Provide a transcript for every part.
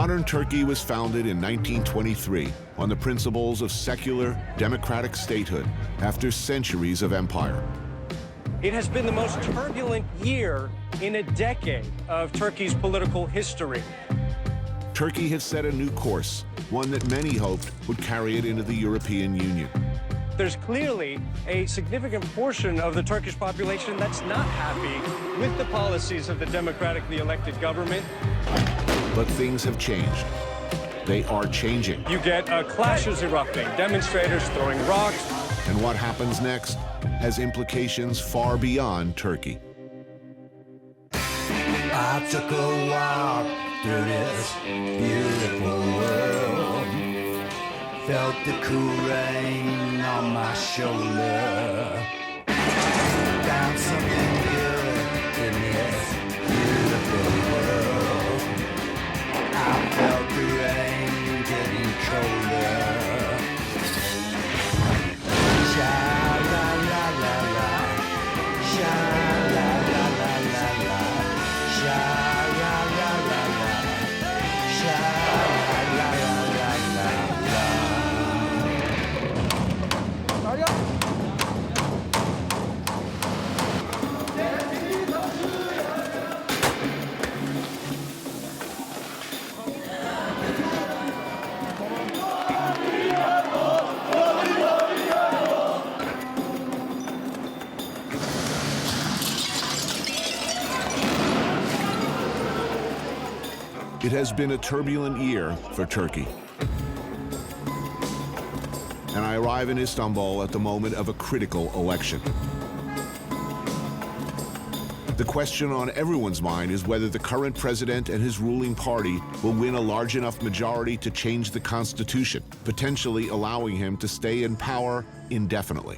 Modern Turkey was founded in 1923 on the principles of secular, democratic statehood after centuries of empire. It has been the most turbulent year in a decade of Turkey's political history. Turkey has set a new course, one that many hoped would carry it into the European Union. There's clearly a significant portion of the Turkish population that's not happy with the policies of the democratically elected government. But things have changed. They are changing. You get clashes erupting, demonstrators throwing rocks. And what happens next has implications far beyond Turkey. I took a walk through this beautiful world, felt the cool rain on my shoulder, found something good in this beautiful world. I felt the rain getting colder. Sha-la-la-la-la, sha-la-la-la-la, sha-la-la-la-la, sha-la-la-la-la. It has been a turbulent year for Turkey. And I arrive in Istanbul at the moment of a critical election. The question on everyone's mind is whether the current president and his ruling party will win a large enough majority to change the constitution, potentially allowing him to stay in power indefinitely.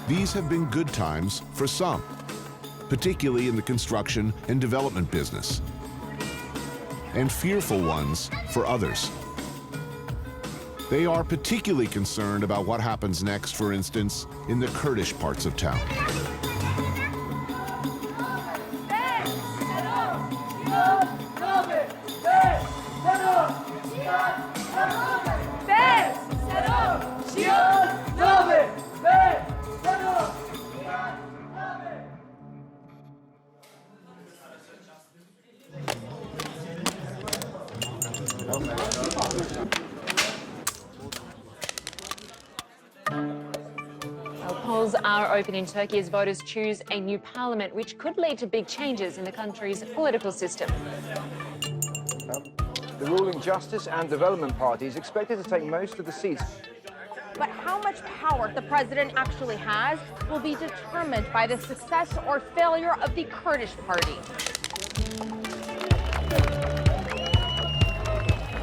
These have been good times for some, particularly in the construction and development business, and fearful ones for others. They are particularly concerned about what happens next, for instance, in the Kurdish parts of town. Polls are open in Turkey as voters choose a new parliament, which could lead to big changes in the country's political system. The ruling Justice and Development Party is expected to take most of the seats. But how much power the president actually has will be determined by the success or failure of the Kurdish party.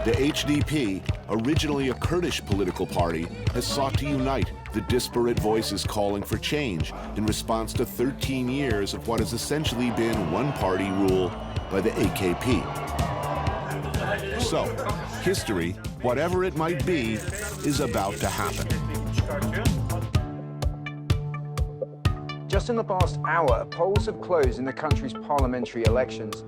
The HDP, originally a Kurdish political party, has sought to unite the disparate voices calling for change in response to 13 years of what has essentially been one-party rule by the AKP. So, history, whatever it might be, is about to happen. Just in the past hour, polls have closed in the country's parliamentary elections.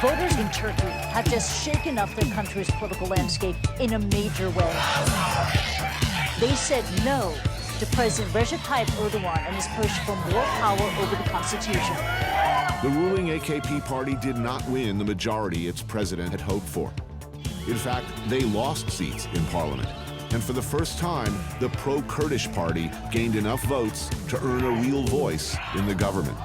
Voters in Turkey have just shaken up their country's political landscape in a major way. They said no to President Recep Tayyip Erdogan and his push for more power over the constitution. The ruling AKP party did not win the majority its president had hoped for. In fact, they lost seats in parliament. And for the first time, the pro-Kurdish party gained enough votes to earn a real voice in the government.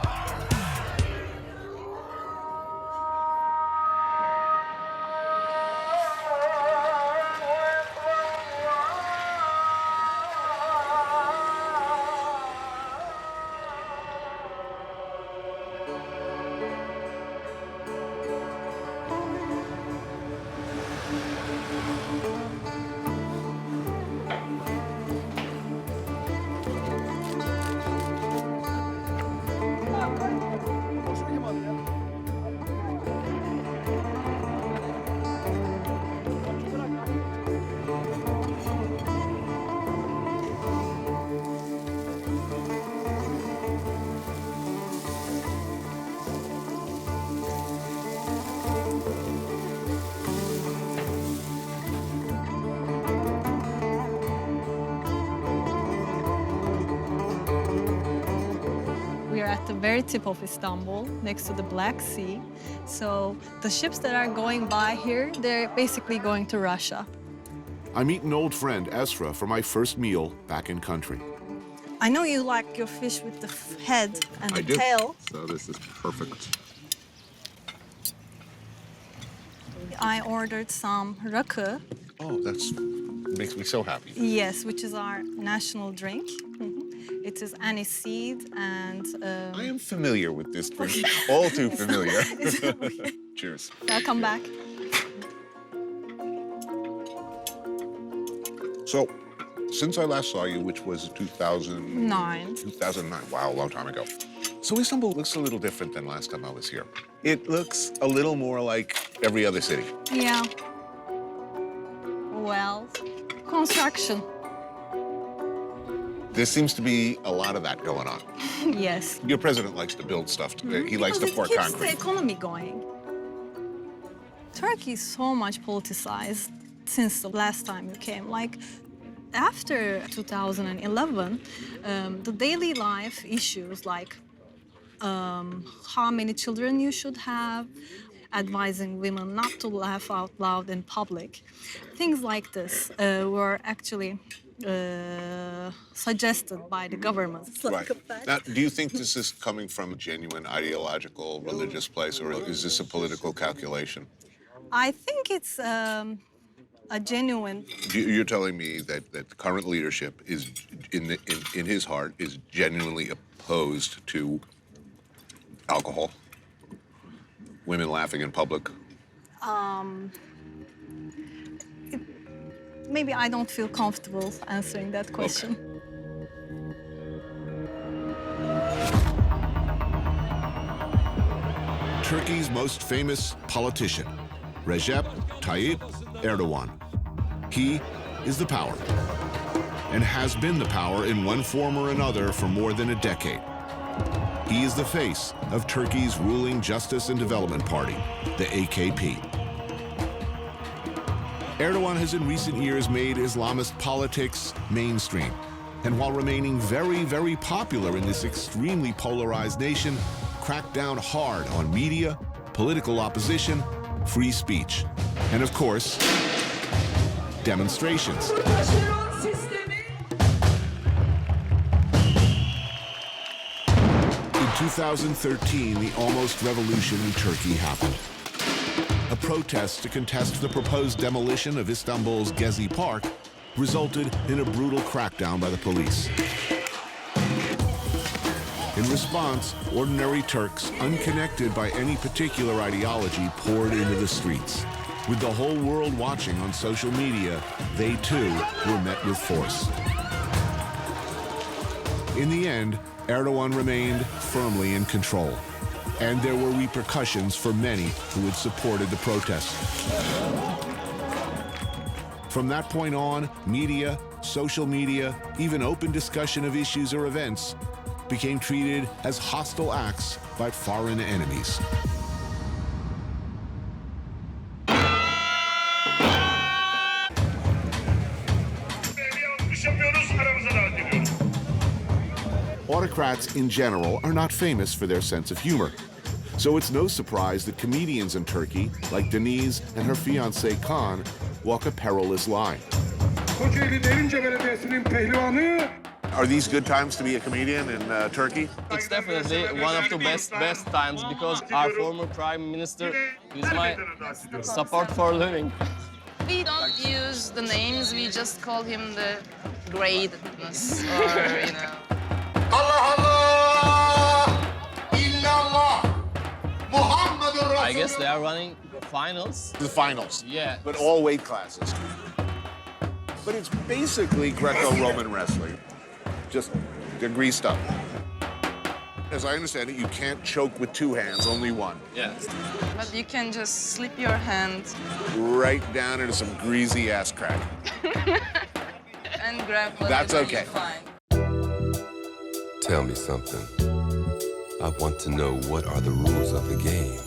at the very tip of Istanbul, next to the Black Sea. So the ships that are going by here, they're basically going to Russia. I meet an old friend, Esra, for my first meal back in country. I know you like your fish with the head and the tail. So this is perfect. I ordered some rakı. Oh, that's makes me so happy. Yes, which is our national drink. It is aniseed and... I am familiar with this drink, all too familiar. Cheers. Welcome back. So, since I last saw you, which was 2009. 2009, wow, a long time ago. So Istanbul looks a little different than last time I was here. It looks a little more like every other city. Yeah. Well, construction. There seems to be a lot of that going on. Yes. Your president likes to build stuff. He likes to pour Because it keeps concrete. the economy going. Turkey is so much politicized since the last time you came. Like, after 2011, the daily life issues like how many children you should have, advising women not to laugh out loud in public, things like this were actually suggested by the government. Right. Now, do you think this is coming from a genuine ideological, religious place, or is this a political calculation? I think it's a genuine... You're telling me that the current leadership is, in his heart, is genuinely opposed to alcohol, women laughing in public? Maybe I don't feel comfortable answering that question. Okay. Turkey's most famous politician, Recep Tayyip Erdogan. He is the power, and has been the power in one form or another for more than a decade. He is the face of Turkey's ruling Justice and Development Party, the AKP. Erdogan has in recent years made Islamist politics mainstream, and while remaining very, very popular in this extremely polarized nation, cracked down hard on media, political opposition, free speech, and of course, demonstrations. In 2013, the almost revolution in Turkey happened. A protest to contest the proposed demolition of Istanbul's Gezi Park resulted in a brutal crackdown by the police. In response, ordinary Turks, unconnected by any particular ideology, poured into the streets. With the whole world watching on social media, they too were met with force. In the end, Erdogan remained firmly in control, and there were repercussions for many who had supported the protest. From that point on, media, social media, even open discussion of issues or events became treated as hostile acts by foreign enemies. Autocrats in general are not famous for their sense of humor. So it's no surprise that comedians in Turkey, like Denise and her fiancé Kaan, walk a perilous line. Are these good times to be a comedian in Turkey? It's definitely one of the best times because our former prime minister is my support for living. We don't use the names, we just call him the greatness or, you know. I guess they are running finals. The finals. Yeah. But all weight classes. But it's basically Greco-Roman wrestling. Just they're greased up. As I understand it, you can't choke with two hands, only one. Yeah. But you can just slip your hand right down into some greasy ass crack. and grab whatever. That's okay. You find. Tell me something. I want to know what are the rules of the game.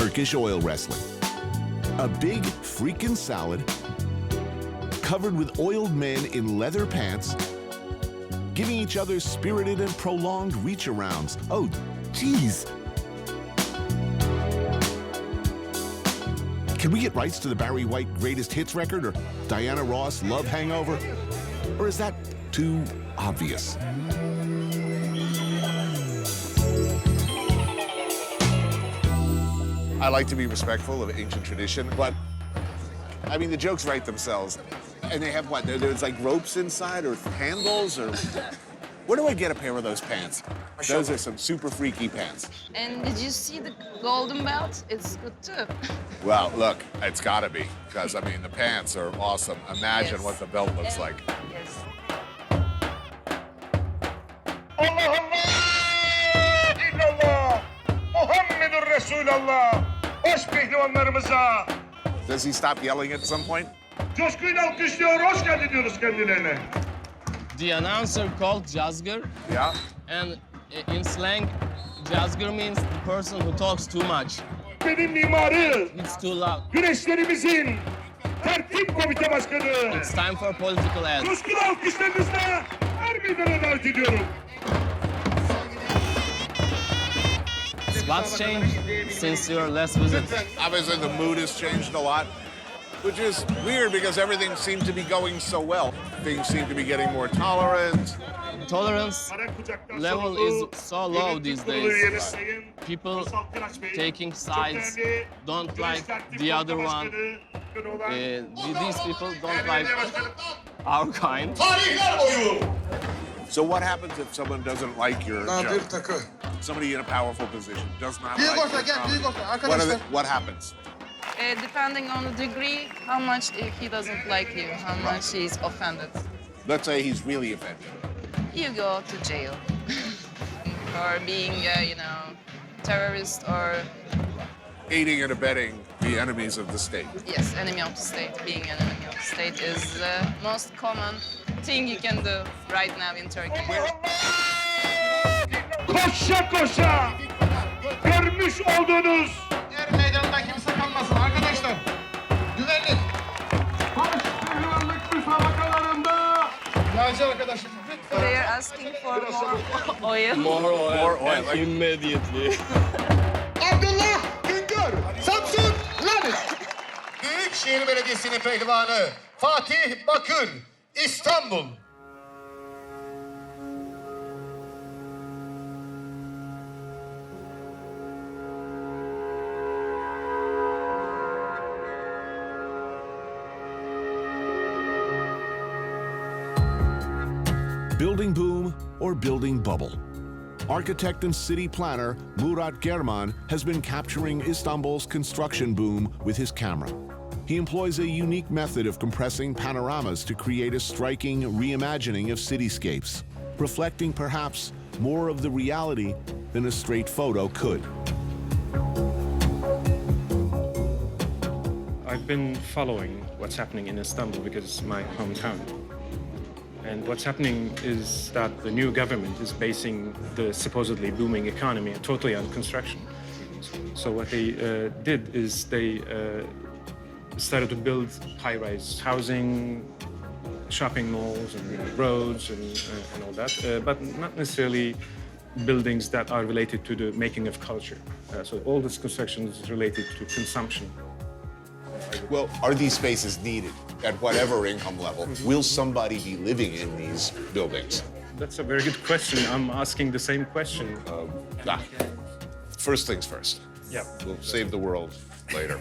Turkish oil wrestling. A big freaking salad covered with oiled men in leather pants, giving each other spirited and prolonged reach-arounds. Oh, geez. Can we get rights to the Barry White Greatest Hits record or Diana Ross Love Hangover? Or is that too obvious? I like to be respectful of ancient tradition, but I mean, the jokes write themselves. And they have what? There's like ropes inside or handles or... Where do I get a pair of those pants? Those are some super freaky pants. And did you see the golden belt? It's good too. Well, look, it's gotta be, because I mean, the pants are awesome. Imagine Yes. what the belt looks like. Yes. Allah Allah! İllallah! Muhammedur Resulallah! Hoş pehlivanlarımıza! Does he stop yelling at some point? Coşkuyla alkışlıyor, hoş geldin diyoruz kendilerine. The announcer called Jazgır. Yeah. And in slang, Jazgır means the person who talks too much. Benim mimarı, It's too loud. güreşlerimizin tertip komite başkanı. It's time for political ads. Coşkulu alkışlarınızla her meydana davet ediyorum. What's changed since your last visit? Obviously, the mood has changed a lot, which is weird because everything seemed to be going so well. Things seem to be getting more tolerant. Tolerance level is so low these days. People taking sides, don't like the other one. These people don't like our kind. So what happens if someone doesn't like your joke? Somebody in a powerful position does not like what happens? Depending on the degree, how much he doesn't like you, how much he's offended. Let's say he's really offended. You go to jail for being, you know, terrorist or Aiding and abetting the enemies of the state. yes, enemy of the state. Being an enemy of the state is the most common thing you can do right now in Turkey. Koşa koşa görmüş olduğunuz Yer meydanında kimse kalmasın arkadaşlar. Güvenlik. Koş güvenlik müsabakalarında. Yağcı arkadaşlar. They are asking for more oil. More oil, like immediately. Abdullah Güngör. Samsun Lanet. Büyükşehir Belediyesi'nin pehlivanı Fatih Bakır. İstanbul. Building boom or building bubble. Architect and city planner Murat German has been capturing Istanbul's construction boom with his camera. He employs a unique method of compressing panoramas to create a striking reimagining of cityscapes, reflecting perhaps more of the reality than a straight photo could. I've been following what's happening in Istanbul because it's my hometown. And what's happening is that the new government is basing the supposedly booming economy totally on construction. So what they did is they started to build high-rise housing, shopping malls and roads and all that, but not necessarily buildings that are related to the making of culture. So all this construction is related to consumption. Well, are these spaces needed at whatever income level? Will somebody be living in these buildings? That's a very good question. I'm asking the same question. First things first. Yeah. We'll save the world later.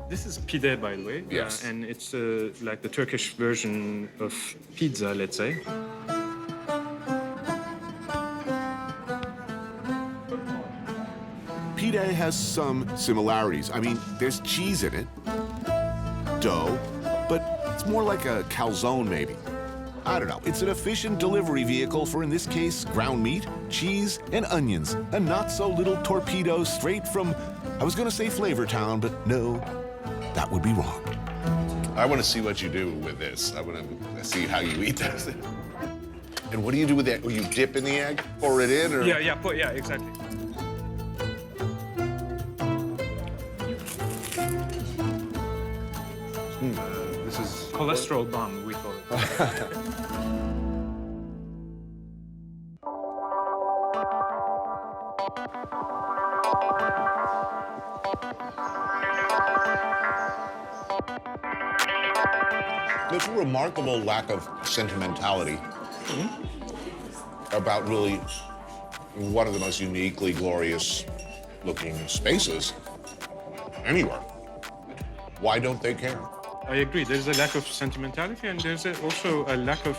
This is pide, by the way. Yes. And it's like the Turkish version of pizza, let's say. Pide has some similarities. I mean, there's cheese in it, dough, but it's more like a calzone, maybe. I don't know. It's an efficient delivery vehicle for, in this case, ground meat, cheese, and onions. A not-so-little torpedo straight from, I was going to say Flavortown, but no, that would be wrong. I want to see what you do with this. I want to see how you eat this. And what do you do with that? Will you dip in the egg? Pour it in? Or? Yeah, exactly. Cholesterol bomb, we call it. There's a remarkable lack of sentimentality about really one of the most uniquely glorious looking spaces anywhere. Why don't they care? I agree. There's a lack of sentimentality, and there's also a lack of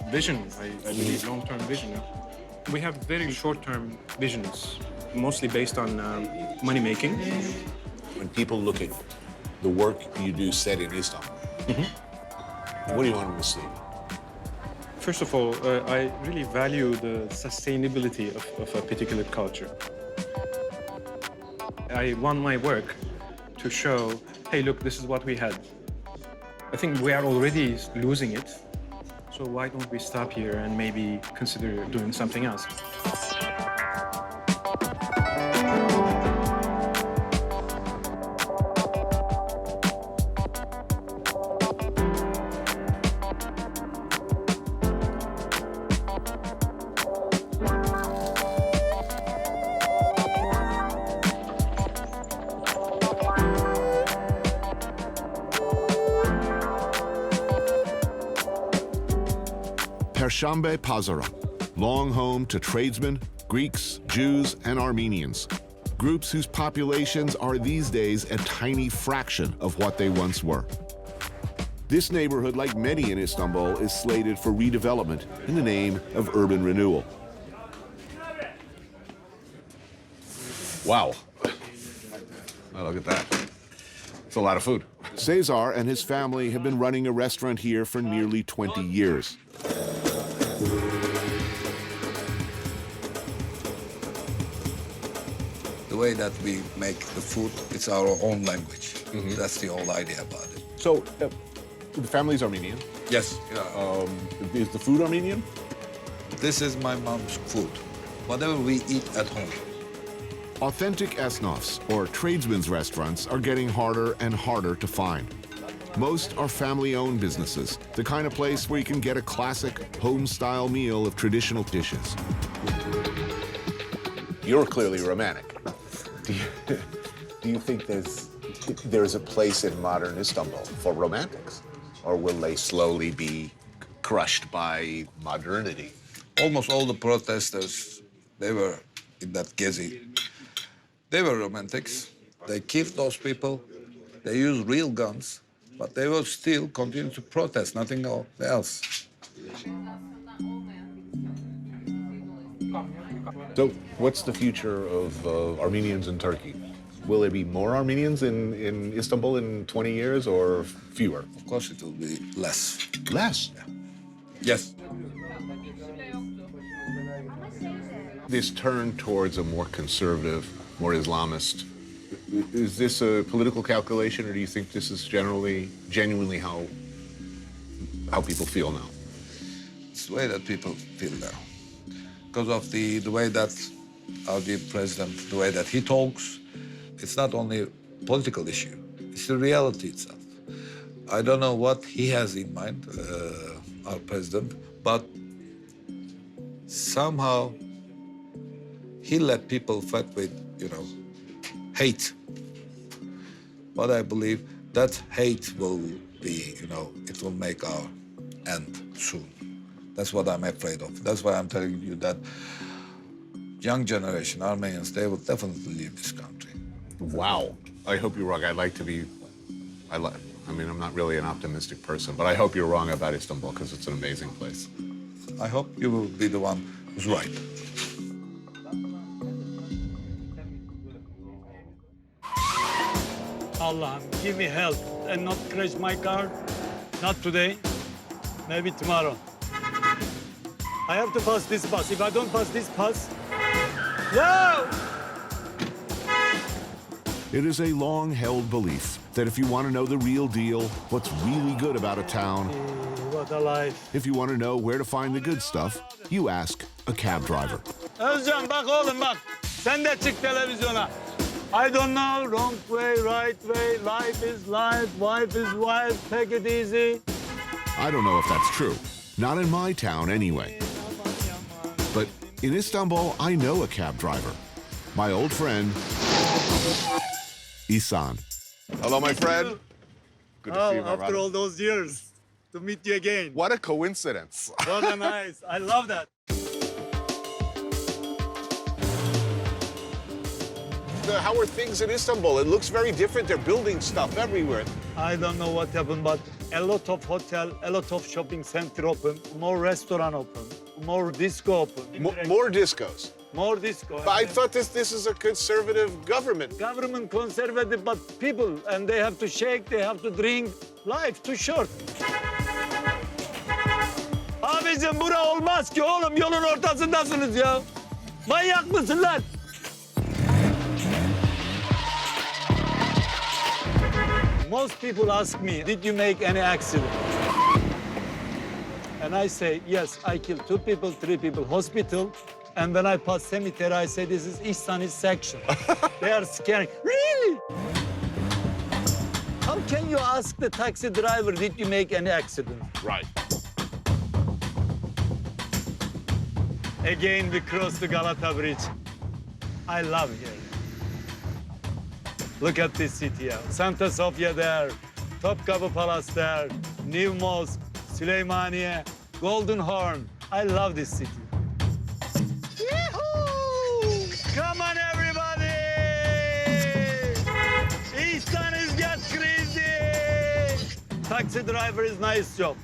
vision, I believe, long-term vision. We have very short-term visions, mostly based on money-making. When people look at the work you do set in Istanbul, what do you want them to see? First of all, I really value the sustainability of a particular culture. I want my work to show, hey, look, this is what we had. I think we are already losing it, so why don't we stop here and maybe consider doing something else? Perşembe Pazarı, long home to tradesmen, Greeks, Jews, and Armenians, groups whose populations are these days a tiny fraction of what they once were. This neighborhood, like many in Istanbul, is slated for redevelopment in the name of urban renewal. Wow. Oh, look at that. It's a lot of food. Cesar and his family have been running a restaurant here for nearly 20 years. The way that we make the food, it's our own language. That's the whole idea about it. So, the family's Armenian? Yes. Is the food Armenian? This is my mom's food. Whatever we eat at home. Authentic esnafs, or tradesmen's restaurants, are getting harder and harder to find. Most are family-owned businesses, the kind of place where you can get a classic home-style meal of traditional dishes. You're clearly romantic. Do you think there's a place in modern Istanbul for romantics? Or will they slowly be crushed by modernity? Almost all the protesters, they were in that Gezi. They were romantics. They killed those people. They used real guns, but they will still continue to protest, nothing else. So, what's the future of Armenians in Turkey? Will there be more Armenians in Istanbul in 20 years or fewer? Of course, it will be less. Less? Yeah. Yes. This turn towards a more conservative, more Islamist, is this a political calculation, or do you think this is genuinely how people feel now? It's the way that people feel now. Because of the way that our dear president, the way that he talks, it's not only a political issue, it's the reality itself. I don't know what he has in mind, our president, but somehow he let people fight with, hate. But I believe that hate will be, it will make our end soon. That's what I'm afraid of. That's why I'm telling you that young generation, Armenians, they will definitely leave this country. Wow. I hope you're wrong. I mean, I'm not really an optimistic person, but I hope you're wrong about Istanbul, because it's an amazing place. I hope you will be the one who's right. Allah, give me help and not crash my car. Not today, maybe tomorrow. I have to pass this bus. If I don't pass this bus, no! It is a long-held belief that if you want to know the real deal, what's really good about a town, What a life. if you want to know where to find the good stuff, you ask a cab driver. Özcan bak oğlum bak. Sen de çık televizyona. I don't know, wrong way, right way, life is life, wife is wife, take it easy. I don't know if that's true. Not in my town, anyway. But in Istanbul, I know a cab driver. My old friend, Ihsan. Hello, my friend. Good to see you, my after brother. all those years, to meet you again. What a coincidence. What a nice. I love that. How are things in Istanbul? It looks very different. They're building stuff everywhere. I don't know what happened, but a lot of hotel, a lot of shopping center open, more restaurant open, more disco open. More discos. More disco. But I thought this is a conservative government. Government conservative, but people, and they have to shake, they have to drink. Life too short. Abicim bura olmaz ki oğlum, yolun ortasındasınız ya. Manyak mısın lan? Most people ask me, did you make any accident? And I say, yes, I killed 2 people, 3 people, hospital. And when I pass cemetery, I say, this is Ihsan's section. They are scared. Really? How can you ask the taxi driver, did you make any accident? Right. Again, we cross the Galata Bridge. I love here. Look at this city here. Santa Sofia there, Topkapı Palace there, New Mosque, Süleymaniye, Golden Horn. I love this city. Yee-hoo! Come on, everybody! Ihsan is get crazy! Taxi driver is nice job.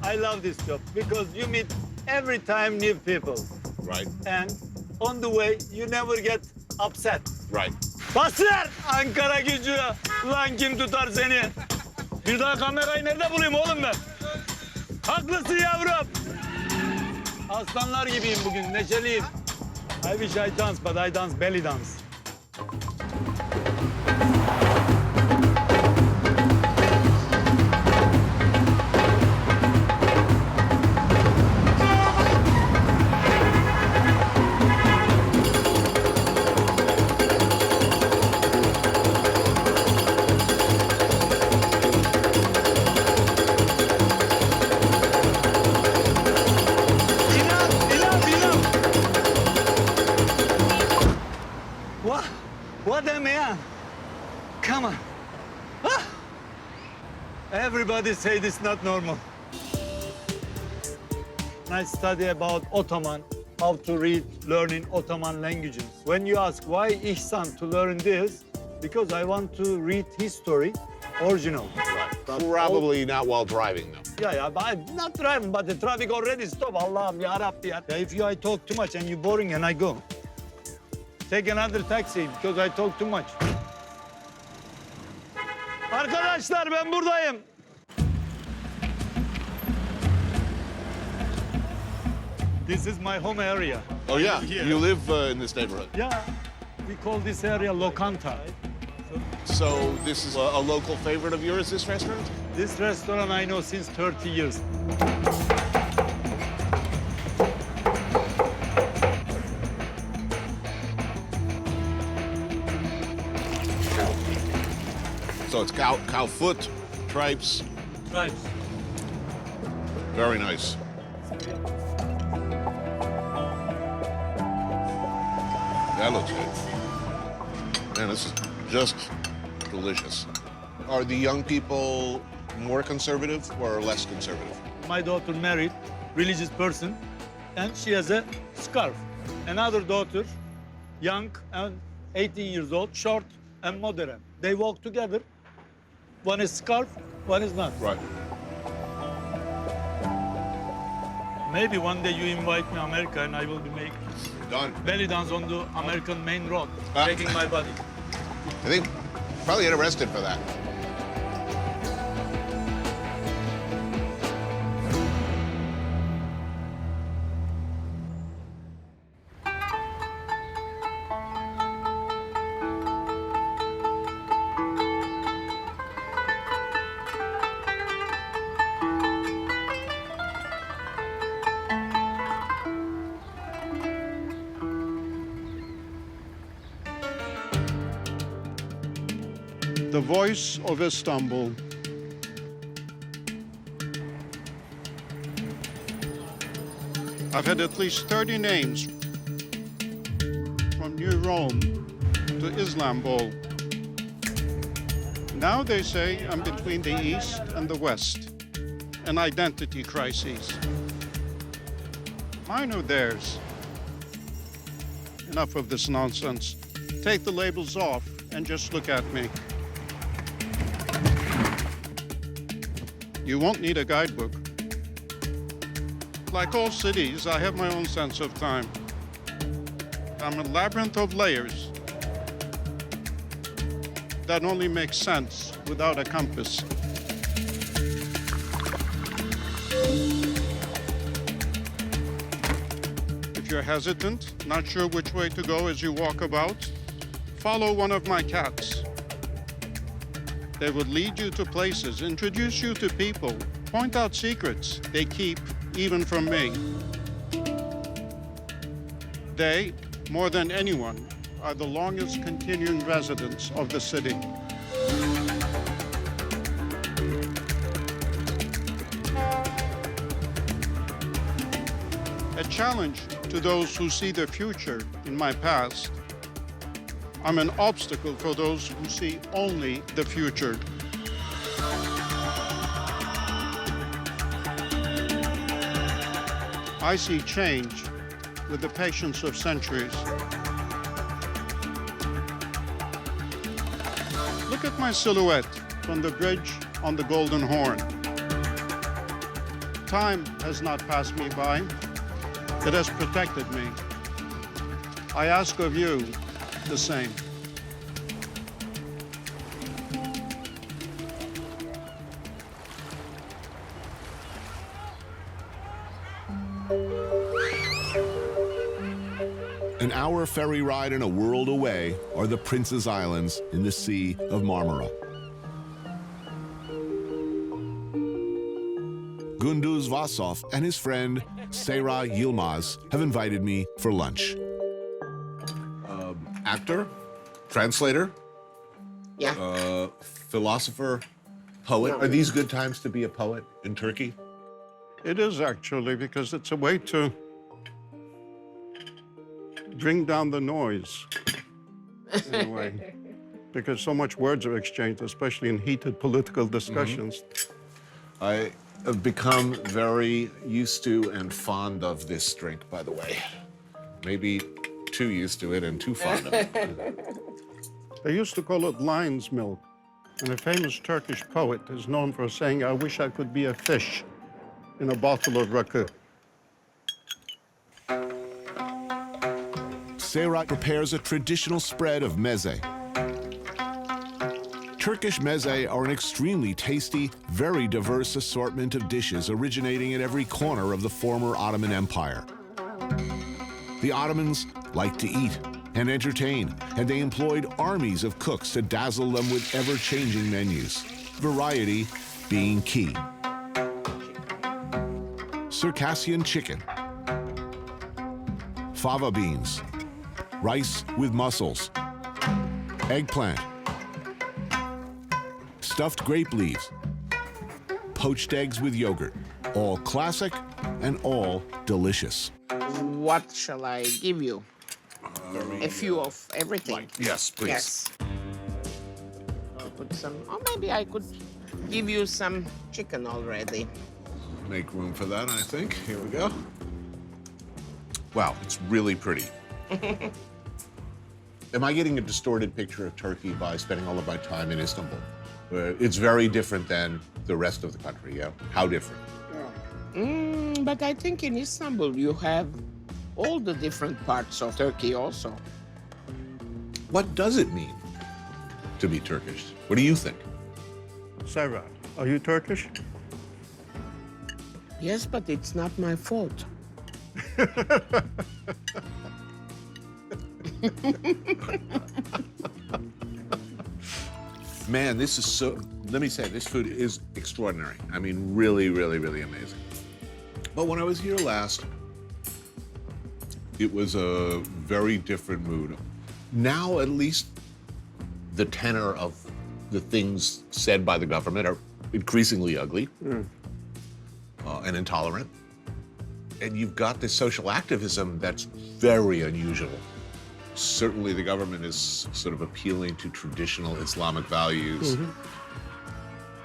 I love this job because you meet every time new people. Right. And on the way, you never get upset. Right. Basır! Ankara gücü! Lan kim tutar seni? Bir daha kamerayı nerede bulayım oğlum ben? Haklısın yavrum. Aslanlar gibiyim bugün, neşeliyim. I wish I dance, but I dance belly dance. What a man! Come on. Ah! Everybody say this is not normal. I study about Ottoman, how to read, learning Ottoman languages. When you ask why Ihsan to learn this, because I want to read history, original. Right. Probably not while driving, though. Yeah, but I'm not driving, but the traffic already stopped. Allah'ım ya Rabbi ya. If I talk too much and you're boring and I go. Take another taxi because I talk too much. Arkadaşlar ben buradayım. This is my home area. Oh, yeah? Here. You live in this neighborhood? Yeah, we call this area Lokanta. So this is a local favorite of yours, this restaurant? This restaurant I know since 30 years. So it's cow foot, tripes. Tripes. Very nice. That looks good. Man, this is just delicious. Are the young people more conservative or less conservative? My daughter married religious person, and she has a scarf. Another daughter, young and 18 years old, short and modern. They walk together. One is scarf, one is not. Right. Maybe one day you invite me to America and I will be making Done. belly dance on the American main road, shaking my body. I think probably get arrested for that. The voice of Istanbul. I've had at least 30 names from New Rome to Istanbul. Now they say I'm between the East and the West, an identity crisis. Mine or theirs? Enough of this nonsense. Take the labels off and just look at me. You won't need a guidebook. Like all cities, I have my own sense of time. I'm a labyrinth of layers that only makes sense without a compass. If you're hesitant, not sure which way to go as you walk about, follow one of my cats. They would lead you to places, introduce you to people, point out secrets they keep even from me. They, more than anyone, are the longest continuing residents of the city. A challenge to those who see the future in my past. I'm an obstacle for those who see only the future. I see change with the patience of centuries. Look at my silhouette from the bridge on the Golden Horn. Time has not passed me by. It has protected me. I ask of you the same. An hour ferry ride and a world away are the Prince's Islands in the Sea of Marmara. Gündüz Vassoff and his friend Seyra Yilmaz have invited me for lunch. Actor, translator, Yeah. philosopher, poet. Are these good times to be a poet in Turkey? It is actually, because it's a way to bring down the noise, in a way. Because so much words are exchanged, especially in heated political discussions. I have become very used to and fond of this drink, by the way. Maybe too used to it and too fond of it. They used to call it lion's milk. And a famous Turkish poet is known for saying, "I wish I could be a fish in a bottle of rakı." Seyra prepares a traditional spread of meze. Turkish meze are an extremely tasty, very diverse assortment of dishes originating at every corner of the former Ottoman Empire. The Ottomans liked to eat and entertain, and they employed armies of cooks to dazzle them with ever-changing menus, variety being key. Circassian chicken, fava beans, rice with mussels, eggplant, stuffed grape leaves, poached eggs with yogurt, all classic and all delicious. What shall I give you? A few of everything. Yes, please. Yes. I'll put some, or maybe I could give you some chicken already. Make room for that, I think. Here we go. Wow, it's really pretty. Am I getting a distorted picture of Turkey by spending all of my time in Istanbul? It's very different than the rest of the country, yeah? How different? But I think in Istanbul you have all the different parts of Turkey also. What does it mean to be Turkish? What do you think? Seyra, are you Turkish? Yes, but it's not my fault. Man, this is so, let me say, this food is extraordinary. I mean, really, really, really amazing. But when I was here last, it was a very different mood. Now, at least, the tenor of the things said by the government are increasingly ugly and intolerant. And you've got this social activism that's very unusual. Certainly the government is sort of appealing to traditional Islamic values.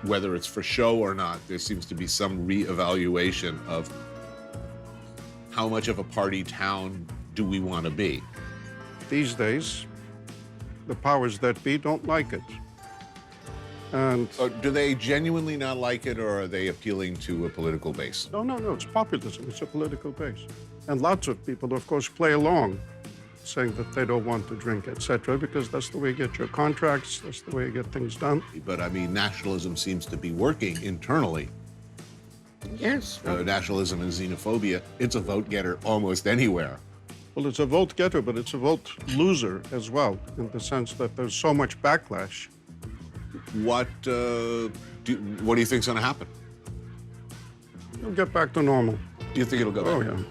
Whether it's for show or not, there seems to be some reevaluation of how much of a party town do we want to be. These days, the powers that be don't like it. And do they genuinely not like it, or are they appealing to a political base? no, it's populism. It's a political base. And lots of people, of course, play along, saying that they don't want to drink, etc., because that's the way you get your contracts, that's the way you get things done. But I mean, nationalism seems to be working internally. Yes. Nationalism and xenophobia, it's a vote getter almost anywhere. Well, it's a vote getter, but it's a vote loser as well, in the sense that there's so much backlash. What do you think's going to happen? It'll get back to normal. Do you think it'll go back? Oh, yeah.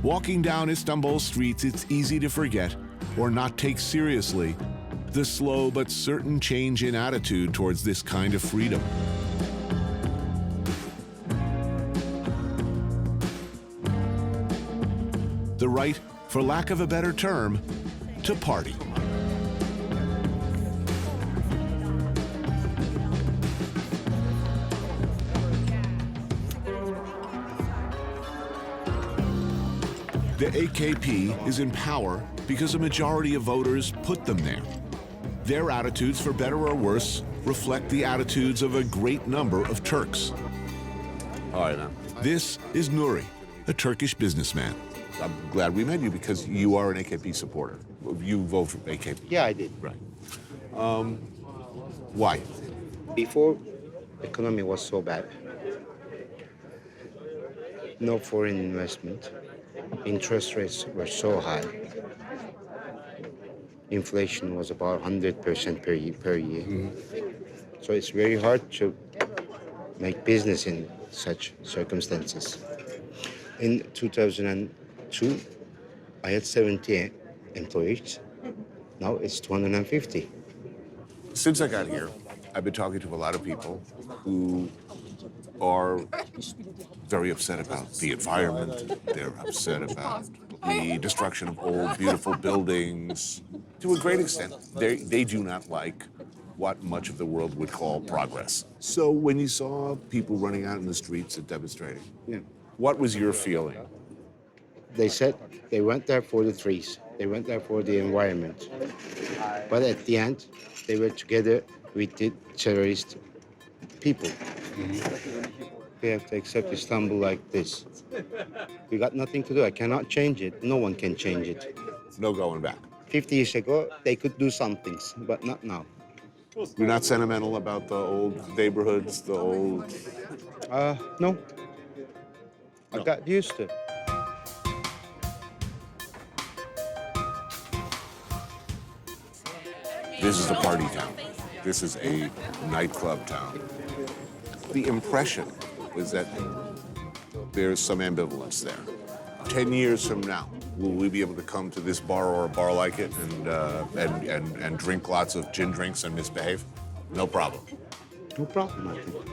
Walking down Istanbul streets, it's easy to forget or not take seriously the slow but certain change in attitude towards this kind of freedom. The right, for lack of a better term, to party. The AKP is in power because a majority of voters put them there. Their attitudes, for better or worse, reflect the attitudes of a great number of Turks. All right, now. This is Nuri, a Turkish businessman. I'm glad we met you because you are an AKP supporter. You vote for AKP. Yeah, I did. Right. Why? Before, economy was so bad. No foreign investment. Interest rates were so high. Inflation was about 100% per year. So it's very hard to make business in such circumstances. In 2002, I had 70 employees. Now it's 250. Since I got here, I've been talking to a lot of people who are very upset about the environment. They're upset about the destruction of old, beautiful buildings. To a great extent, they do not like what much of the world would call progress. So when you saw people running out in the streets and demonstrating, what was your feeling? They said they went there for the trees. They went there for the environment. But at the end, they were together with the terrorist people. We have to accept Istanbul like this. We got nothing to do. I cannot change it. No one can change it. No going back. 50 years ago, they could do some things, but not now. You're not sentimental about the old neighborhoods, the old... No. I got used to it. This is a party town. This is a nightclub town. The impression is that there's some ambivalence there. 10 years from now, will we be able to come to this bar or a bar like it and drink lots of gin drinks and misbehave? No problem. No problem, I think.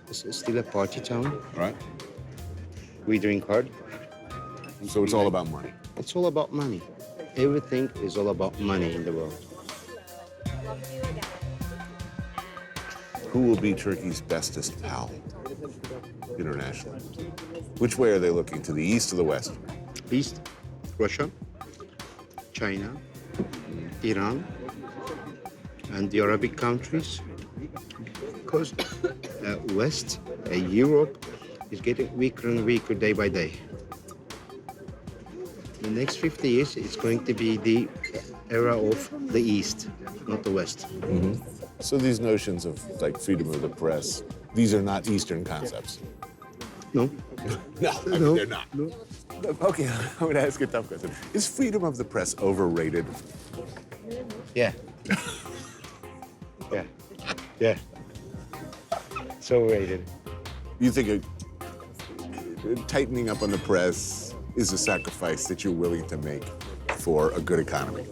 It's still a party town. Right. We drink hard. So it's all about money. It's all about money. Everything is all about money in the world. Who will be Turkey's bestest pal internationally? Which way are they looking? To the east or the west? East, Russia, China, Iran, and the Arabic countries. Because West, Europe, is getting weaker and weaker day by day. The next 50 years, it's going to be the era of the East, not the West. Mm-hmm. So these notions of like freedom of the press, these are not Eastern concepts. No. No, I mean, they're not. No. Okay, I'm going to ask a tough question. Is freedom of the press overrated? Yeah. Yeah. Yeah. So overrated. You think tightening up on the press is a sacrifice that you're willing to make for a good economy?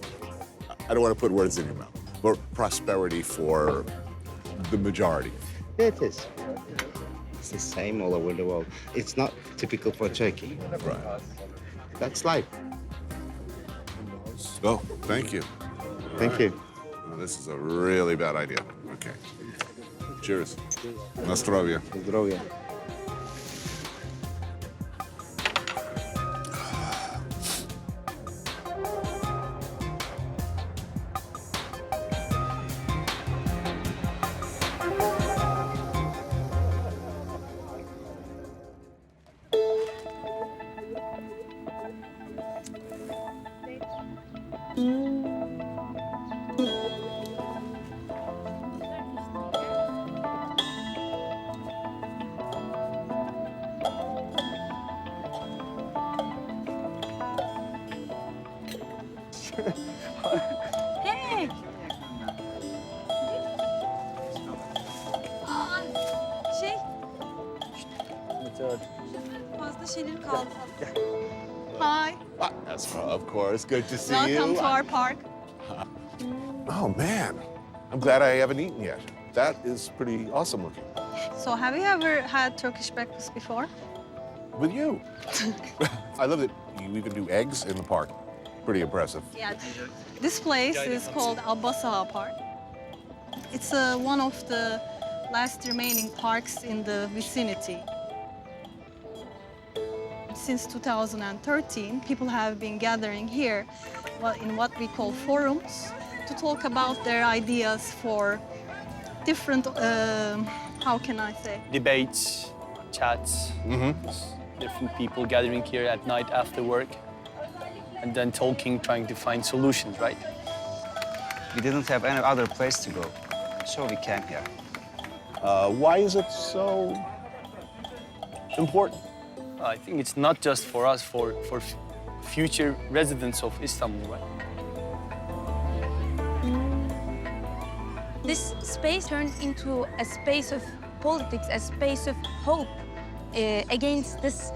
I don't want to put words in your mouth, but prosperity for the majority. Yeah, it is. It's the same all over the world. It's not typical for Turkey. Right. That's life. Oh, thank you. Thank you. Well, this is a really bad idea. Okay. Cheers. Na zdrowie. Zdrowie. Hey! Şey, fazla şeyler kaldı. Hi. That's of course. Good to see Welcome you. to our park. Oh man, I'm glad I haven't eaten yet. That is pretty awesome looking. So have you ever had Turkish breakfast before? With you. I love that you even do eggs in the park. Pretty impressive. Yeah. This place is called Abbas Park. It's one of the last remaining parks in the vicinity. Since 2013, people have been gathering here in what we call forums to talk about their ideas for different, how can I say? Debates, chats, different people gathering here at night after work, and then talking, trying to find solutions, right? We didn't have any other place to go, so we came here. Why is it so important? I think it's not just for us, for future residents of Istanbul, right? This space turned into a space of politics, a space of hope against this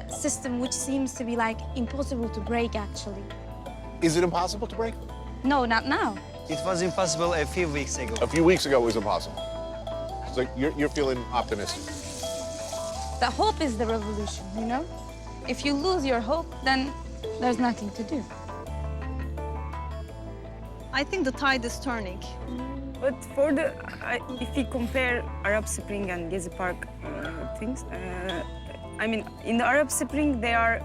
system, which seems to be like impossible to break, actually. Is it impossible to break? No, not now. It was impossible a few weeks ago. A few weeks ago it was impossible. So you're feeling optimistic. The hope is the revolution, you know? If you lose your hope, then there's nothing to do. I think the tide is turning. But for if we compare Arab Spring and Gezi Park things, I mean, in the Arab Spring, they are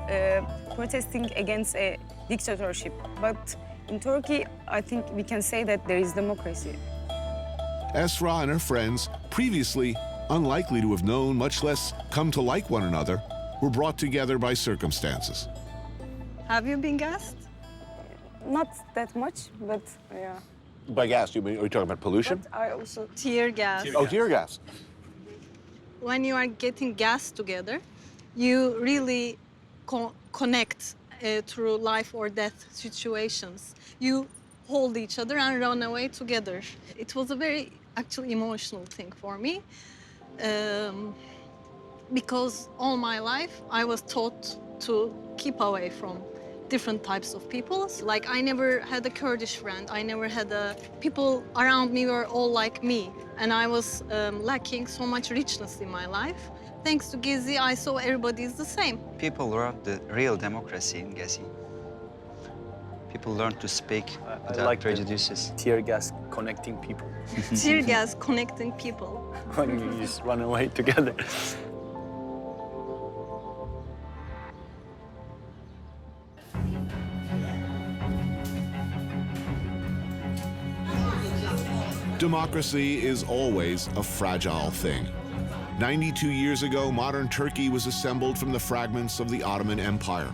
protesting against a dictatorship. But in Turkey, I think we can say that there is democracy. Esra and her friends, previously unlikely to have known, much less come to like one another, were brought together by circumstances. Have you been gassed? Not that much, but yeah. By gas, are you talking about pollution? But I also Tear gas. Oh, tear gas. When you are getting gas together, you really connect through life or death situations. You hold each other and run away together. It was a very actually emotional thing for me. Because all my life I was taught to keep away from different types of people. Like I never had a Kurdish friend. I never had people around me were all like me. And I was lacking so much richness in my life. Thanks to Gezi, I saw everybody is the same. People learned the real democracy in Gezi. People learned to speak without like prejudices. Tear gas connecting people. Tear gas connecting people. When you just run away together. Democracy is always a fragile thing. 92 years ago, modern Turkey was assembled from the fragments of the Ottoman Empire.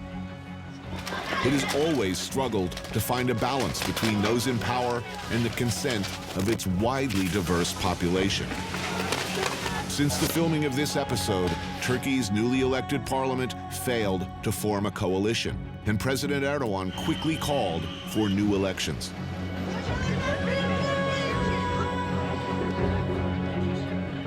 It has always struggled to find a balance between those in power and the consent of its widely diverse population. Since the filming of this episode, Turkey's newly elected parliament failed to form a coalition, and President Erdogan quickly called for new elections.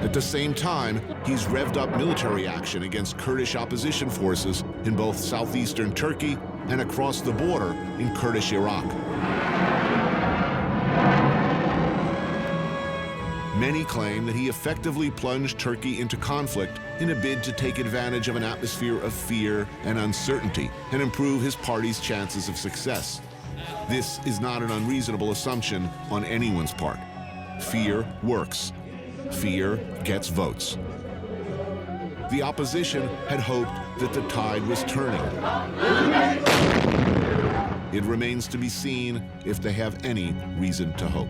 At the same time, he's revved up military action against Kurdish opposition forces in both southeastern Turkey and across the border in Kurdish Iraq. Many claim that he effectively plunged Turkey into conflict in a bid to take advantage of an atmosphere of fear and uncertainty and improve his party's chances of success. This is not an unreasonable assumption on anyone's part. Fear works. Fear gets votes. The opposition had hoped that the tide was turning. It remains to be seen if they have any reason to hope.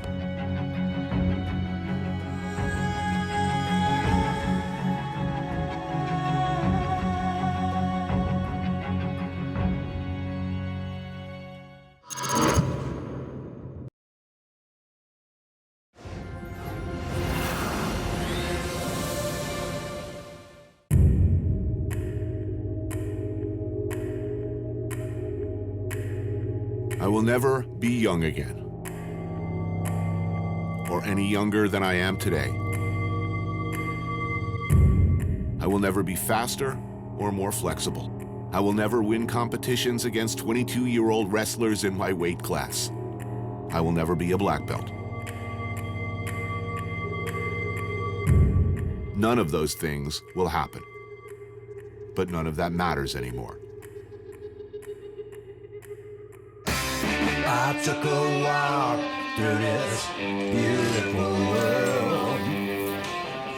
I will never be young again, or any younger than I am today. I will never be faster or more flexible. I will never win competitions against 22-year-old wrestlers in my weight class. I will never be a black belt. None of those things will happen, but none of that matters anymore. I took a walk through this beautiful world.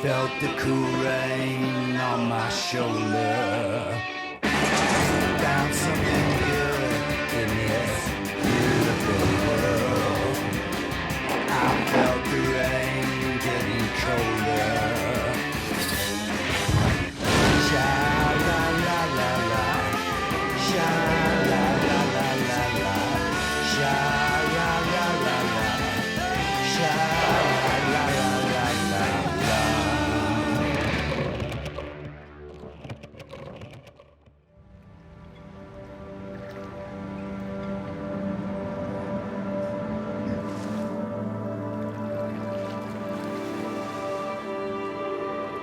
Felt the cool rain on my shoulder. Found something good in this beautiful world. I felt the rain getting colder. Sha-la-la-la-la, sha-la-la-la-la-la.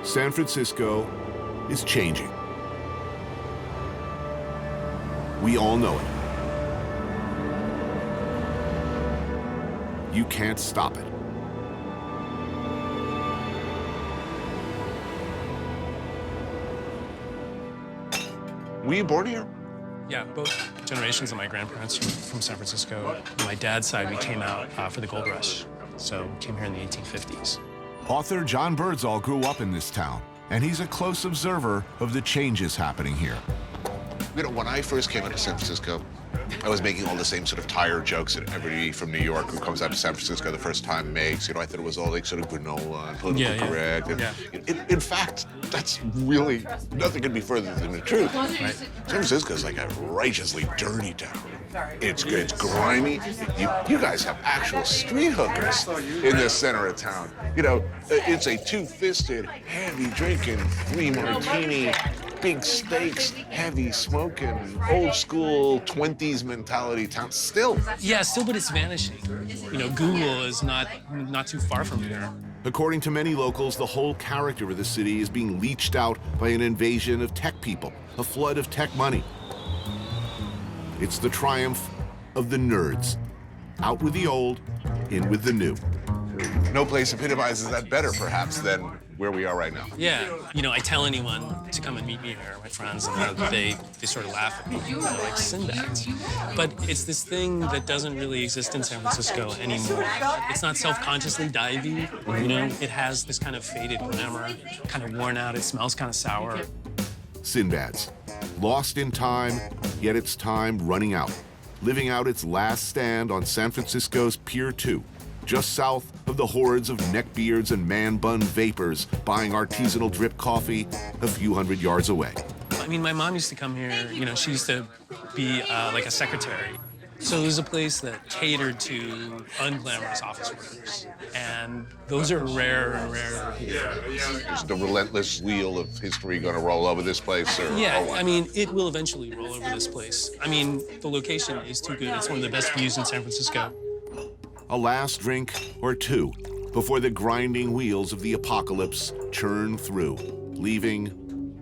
San Francisco is changing. We all know it. You can't stop it. Were you born here? Yeah, both generations of my grandparents from San Francisco. On my dad's side, we came out for the gold rush. So we came here in the 1850s. Author John Birdsall grew up in this town, and he's a close observer of the changes happening here. You know, when I first came into San Francisco, I was making all the same sort of tired jokes that everybody from New York who comes out to San Francisco the first time makes. You know, I thought it was all like sort of granola and politically correct. And in fact, that's really, nothing could be further than the truth. Right? San Francisco's like a righteously dirty town. It's good, it's grimy. You guys have actual street hookers in the center of town. You know, it's a two-fisted, heavy drinking, 3 martini, big steaks, heavy smoking, old school 20s mentality town still. Yeah, still, but it's vanishing. You know, Google is not too far from here. According to many locals, the whole character of the city is being leached out by an invasion of tech people, a flood of tech money. It's the triumph of the nerds. Out with the old, in with the new. No place epitomizes that better, perhaps, than where we are right now. Yeah, you know, I tell anyone to come and meet me here, my friends, and they sort of laugh at me, you know, like Sinbad. But it's this thing that doesn't really exist in San Francisco anymore. It's not self-consciously divey, you know? It has this kind of faded glamour, kind of worn out, it smells kind of sour. Sinbad's. Lost in time, yet its time running out. Living out its last stand on San Francisco's Pier 2. just south of the hordes of neckbeards and man-bun vapors buying artisanal drip coffee a few hundred yards away. I mean, my mom used to come here, you know, she used to be like a secretary. So it was a place that catered to unglamorous office workers. And those are rare and rare. Is the relentless wheel of history going to roll over this place? Or, Yeah, or what? I mean, it will eventually roll over this place. I mean, the location is too good. It's one of the best views in San Francisco. A last drink or two before the grinding wheels of the apocalypse churn through, leaving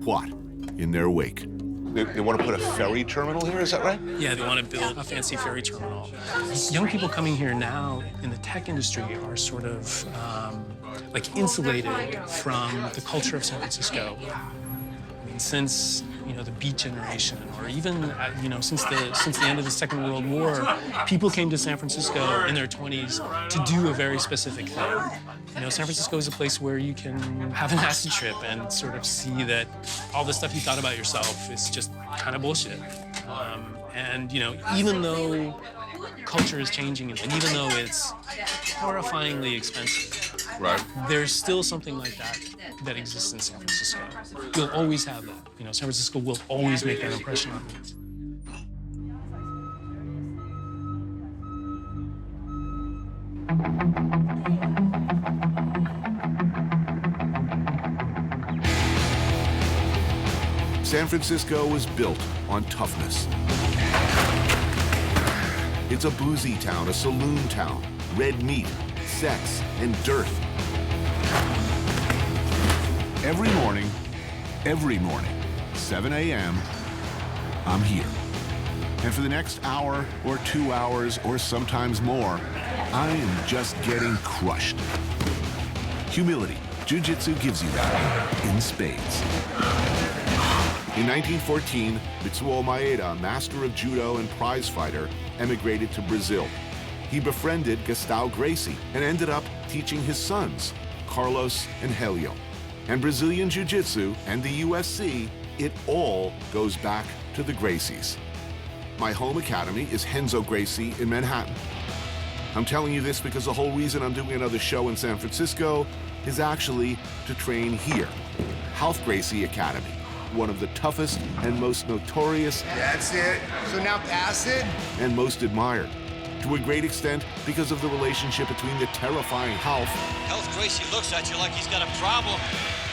what in their wake? They want to put a ferry terminal here, is that right? Yeah, they want to build a fancy ferry terminal. Young people coming here now in the tech industry are sort of like insulated from the culture of San Francisco. I mean, since the Beat generation, or even since the end of the Second World War, people came to San Francisco in their 20s to do a very specific thing. San Francisco is a place where you can have an acid trip and sort of see that all the stuff you thought about yourself is just kind of bullshit. And even though culture is changing, and even though it's horrifyingly expensive, right, there's still something like that exists in San Francisco. You'll always have that. San Francisco will always make that impression on you. San Francisco was built on toughness. It's a boozy town, a saloon town, red meat, sex, and dearth. Every morning, 7 a.m., I'm here. And for the next hour or 2 hours or sometimes more, I am just getting crushed. Humility. Jiu-jitsu gives you that in spades. In 1914, Mitsuo Maeda, a master of judo and prize fighter, emigrated to Brazil. He befriended Gustavo Gracie and ended up teaching his sons, Carlos and Helio. And Brazilian Jiu-Jitsu and the USC, it all goes back to the Gracies. My home academy is Renzo Gracie in Manhattan. I'm telling you this because the whole reason I'm doing another show in San Francisco is actually to train here, Ralph Gracie Academy, one of the toughest and most notorious. That's it. So now pass it. And most admired, to a great extent because of the relationship between the terrifying Ralph. Ralph Gracie looks at you like he's got a problem.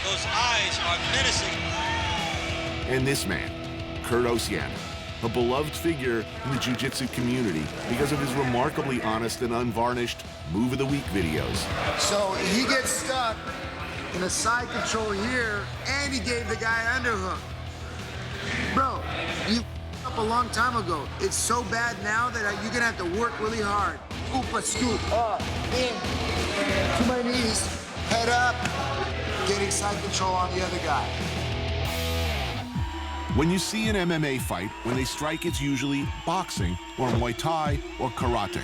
Those eyes are menacing. And this man, Kurt Osian, a beloved figure in the jiu-jitsu community because of his remarkably honest and unvarnished Move of the Week videos. So he gets stuck in a side control here, and he gave the guy underhook. Bro, you up a long time ago. It's so bad now that you're gonna have to work really hard. Oop, a scoop, up, in, to my knees, head up, getting side control on the other guy. When you see an MMA fight, when they strike, it's usually boxing or Muay Thai or karate.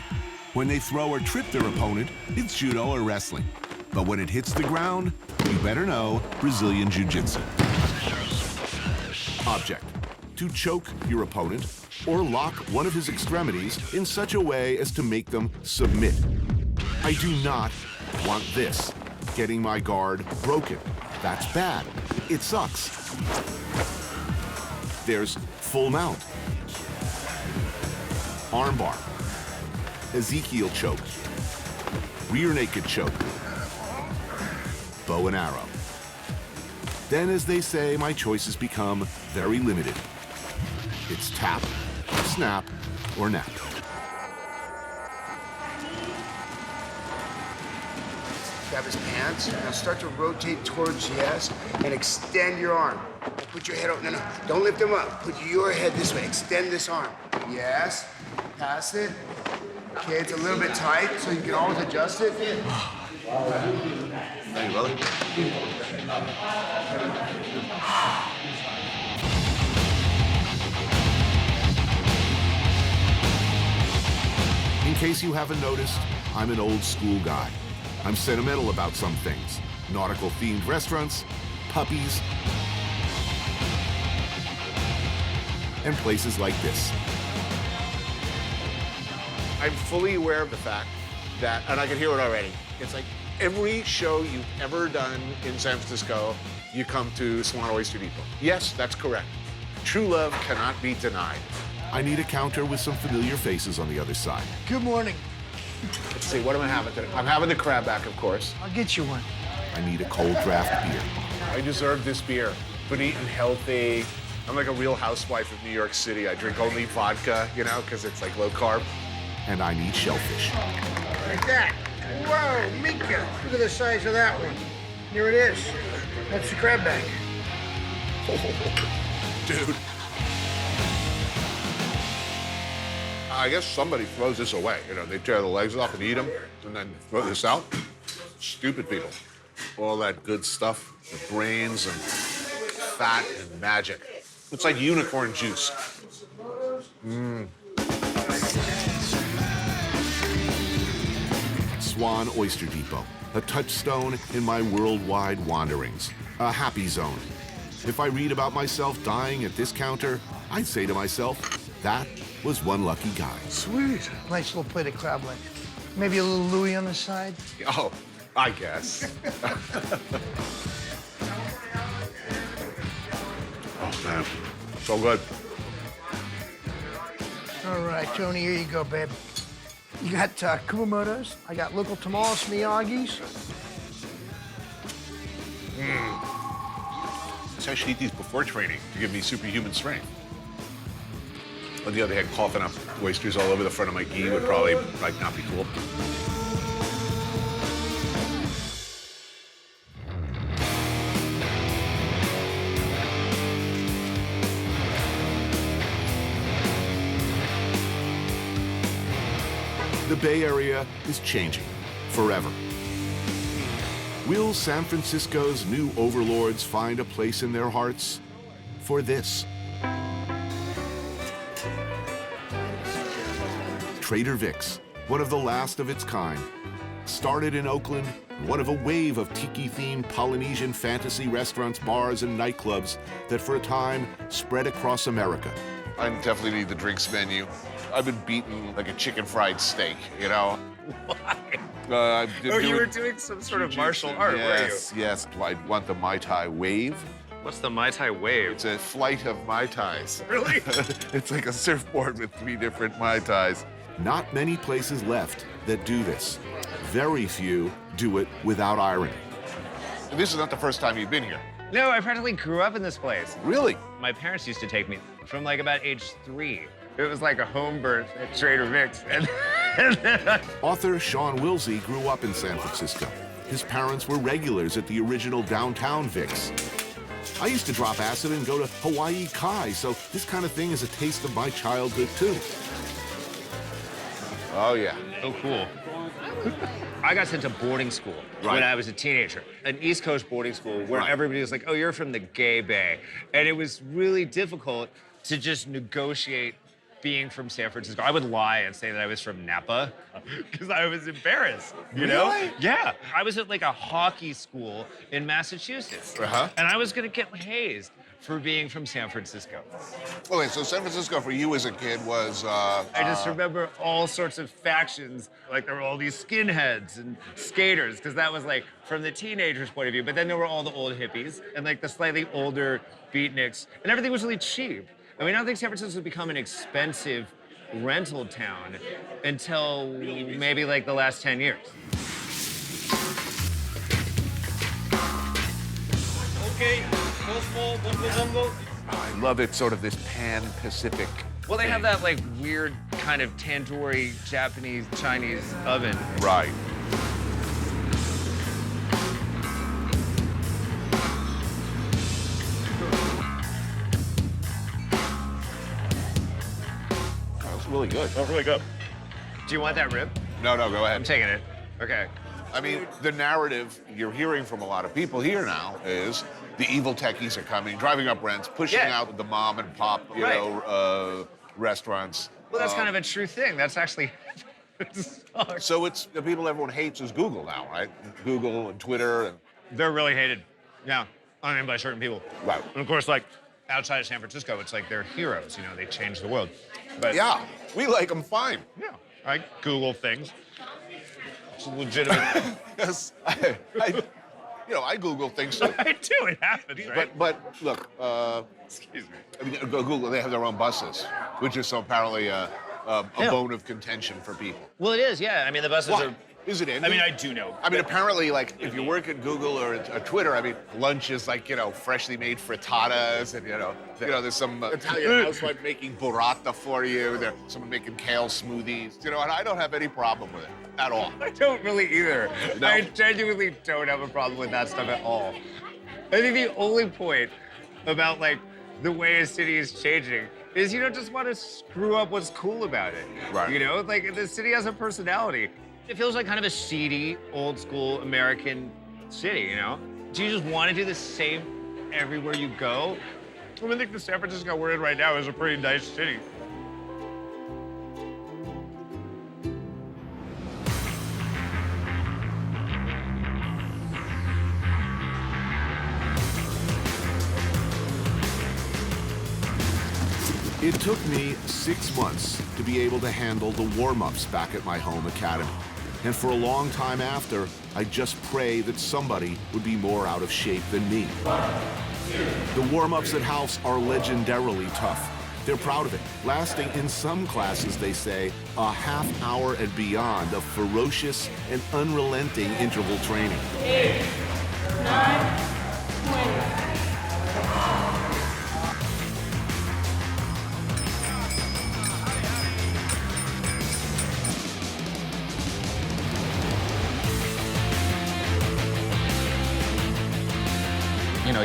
When they throw or trip their opponent, it's judo or wrestling. But when it hits the ground, you better know Brazilian Jiu-Jitsu. Object: to choke your opponent or lock one of his extremities in such a way as to make them submit. I do not want this, getting my guard broken. That's bad. It sucks. There's full mount, armbar, Ezekiel choke, rear naked choke, bow and arrow. Then, as they say, my choices become very limited. It's tap, snap, or nap. Grab his pants, now start to rotate towards yes, and extend your arm. Put your head up, no, don't lift him up. Put your head this way, extend this arm. Yes, pass it. Okay, it's a little bit tight, so you can always adjust it. Thank you, brother. In case you haven't noticed, I'm an old school guy. I'm sentimental about some things. Nautical-themed restaurants, puppies, and places like this. I'm fully aware of the fact that, and I can hear it already. It's like every show you've ever done in San Francisco, you come to Swan Oyster Depot. Yes, that's correct. True love cannot be denied. I need a counter with some familiar faces on the other side. Good morning. Let's see, what am I having today? I'm having the crabback, of course. I'll get you one. I need a cold draft beer. I deserve this beer. Been eating healthy. I'm like a real housewife of New York City. I drink only vodka, you know, because it's like low carb. And I need shellfish. Like that. Whoa, Mika. Look at the size of that one. Here it is. That's the crab bag. Dude. I guess somebody throws this away. You know, they tear the legs off and eat them, and then throw this out. Stupid people. All that good stuff, the brains and fat and magic. It's like unicorn juice. Mmm. Swan Oyster Depot, a touchstone in my worldwide wanderings, a happy zone. If I read about myself dying at this counter, I'd say to myself, that was one lucky guy. Sweet. Nice little plate of crab leg. Maybe a little Louis on the side. Oh, I guess. Oh, man. So good. All right, Tony, here you go, babe. You got Kumamoto's. I got local tamales, Miyagi's. So I should eat these before training to give me superhuman strength. On the other hand, coughing up oysters all over the front of my gi would probably like not be cool. The Bay Area is changing forever. Will San Francisco's new overlords find a place in their hearts for this? Trader Vic's, one of the last of its kind, started in Oakland, one of a wave of tiki-themed Polynesian fantasy restaurants, bars, and nightclubs that for a time spread across America. I definitely need the drinks menu. I've been beaten like a chicken fried steak, you know? Why? You were doing some sort of martial art, yes, were you? Yes, I want the Mai Tai wave. What's the Mai Tai wave? It's a flight of Mai Tais. Really? It's like a surfboard with 3 different Mai Tais. Not many places left that do this. Very few do it without irony. This is not the first time you've been here. No, I practically grew up in this place. Really? My parents used to take me from like about age 3. It was like a home birth at Trader Vic's. Author Sean Wilsey grew up in San Francisco. His parents were regulars at the original downtown Vic's. I used to drop acid and go to Hawaii Kai, so this kind of thing is a taste of my childhood, too. Oh, yeah. So cool. I got sent to boarding school when I was a teenager, an East Coast boarding school where everybody was like, oh, you're from the gay bay. And it was really difficult to just negotiate being from San Francisco. I would lie and say that I was from Napa because I was embarrassed, you know? Yeah. I was at like a hockey school in Massachusetts. And I was gonna get hazed for being from San Francisco. Okay, so San Francisco for you as a kid was... I just remember all sorts of factions. Like there were all these skinheads and skaters, because that was like from the teenagers' point of view. But then there were all the old hippies and like the slightly older beatniks. And everything was really cheap. I mean, I don't think San Francisco has become an expensive rental town until maybe like the last 10 years. Okay, I love it, sort of this pan-Pacific. Well, they have that like weird kind of tandoori Japanese Chinese oven. Right. Really good. Oh, really good. Do you want that rib? No, go ahead. I'm taking it. Okay. I mean, the narrative you're hearing from a lot of people here now is the evil techies are coming, driving up rents, pushing out the mom and pop, you know, restaurants. Well, that's kind of a true thing. That's actually... So it's the people everyone hates is Google now, right? Google and Twitter. And... They're really hated. Yeah. I mean, by certain people. Right. And of course, like, outside of San Francisco, it's like they're heroes, you know, they changed the world. But yeah, we like them fine. Yeah, I Google things. It's legitimate. Yes, I Google things too. I do. It happens, right? But look, Excuse me. I mean, go Google. They have their own buses, which is so apparently a bone of contention for people. Well, it is. Yeah. I mean, the buses Why? are. Is it in? I mean, I do know. I mean, apparently, like, if you work at Google or at Twitter, I mean, lunch is like, freshly made frittatas, and there's some Italian housewife making burrata for you. There's someone making kale smoothies. And I don't have any problem with it at all. I don't really either. No? I genuinely don't have a problem with that stuff at all. I think the only point about like the way a city is changing is you don't just want to screw up what's cool about it. Right. Like the city has a personality. It feels like kind of a seedy, old school American city, Do you just want to do the same everywhere you go? I think the San Francisco we're in right now is a pretty nice city. It took me 6 months to be able to handle the warm-ups back at my home academy. And for a long time after, I just pray that somebody would be more out of shape than me. The warm-ups at House are legendarily tough. They're proud of it, lasting in some classes, they say, a half hour and beyond of ferocious and unrelenting interval training. 8, 9, 20.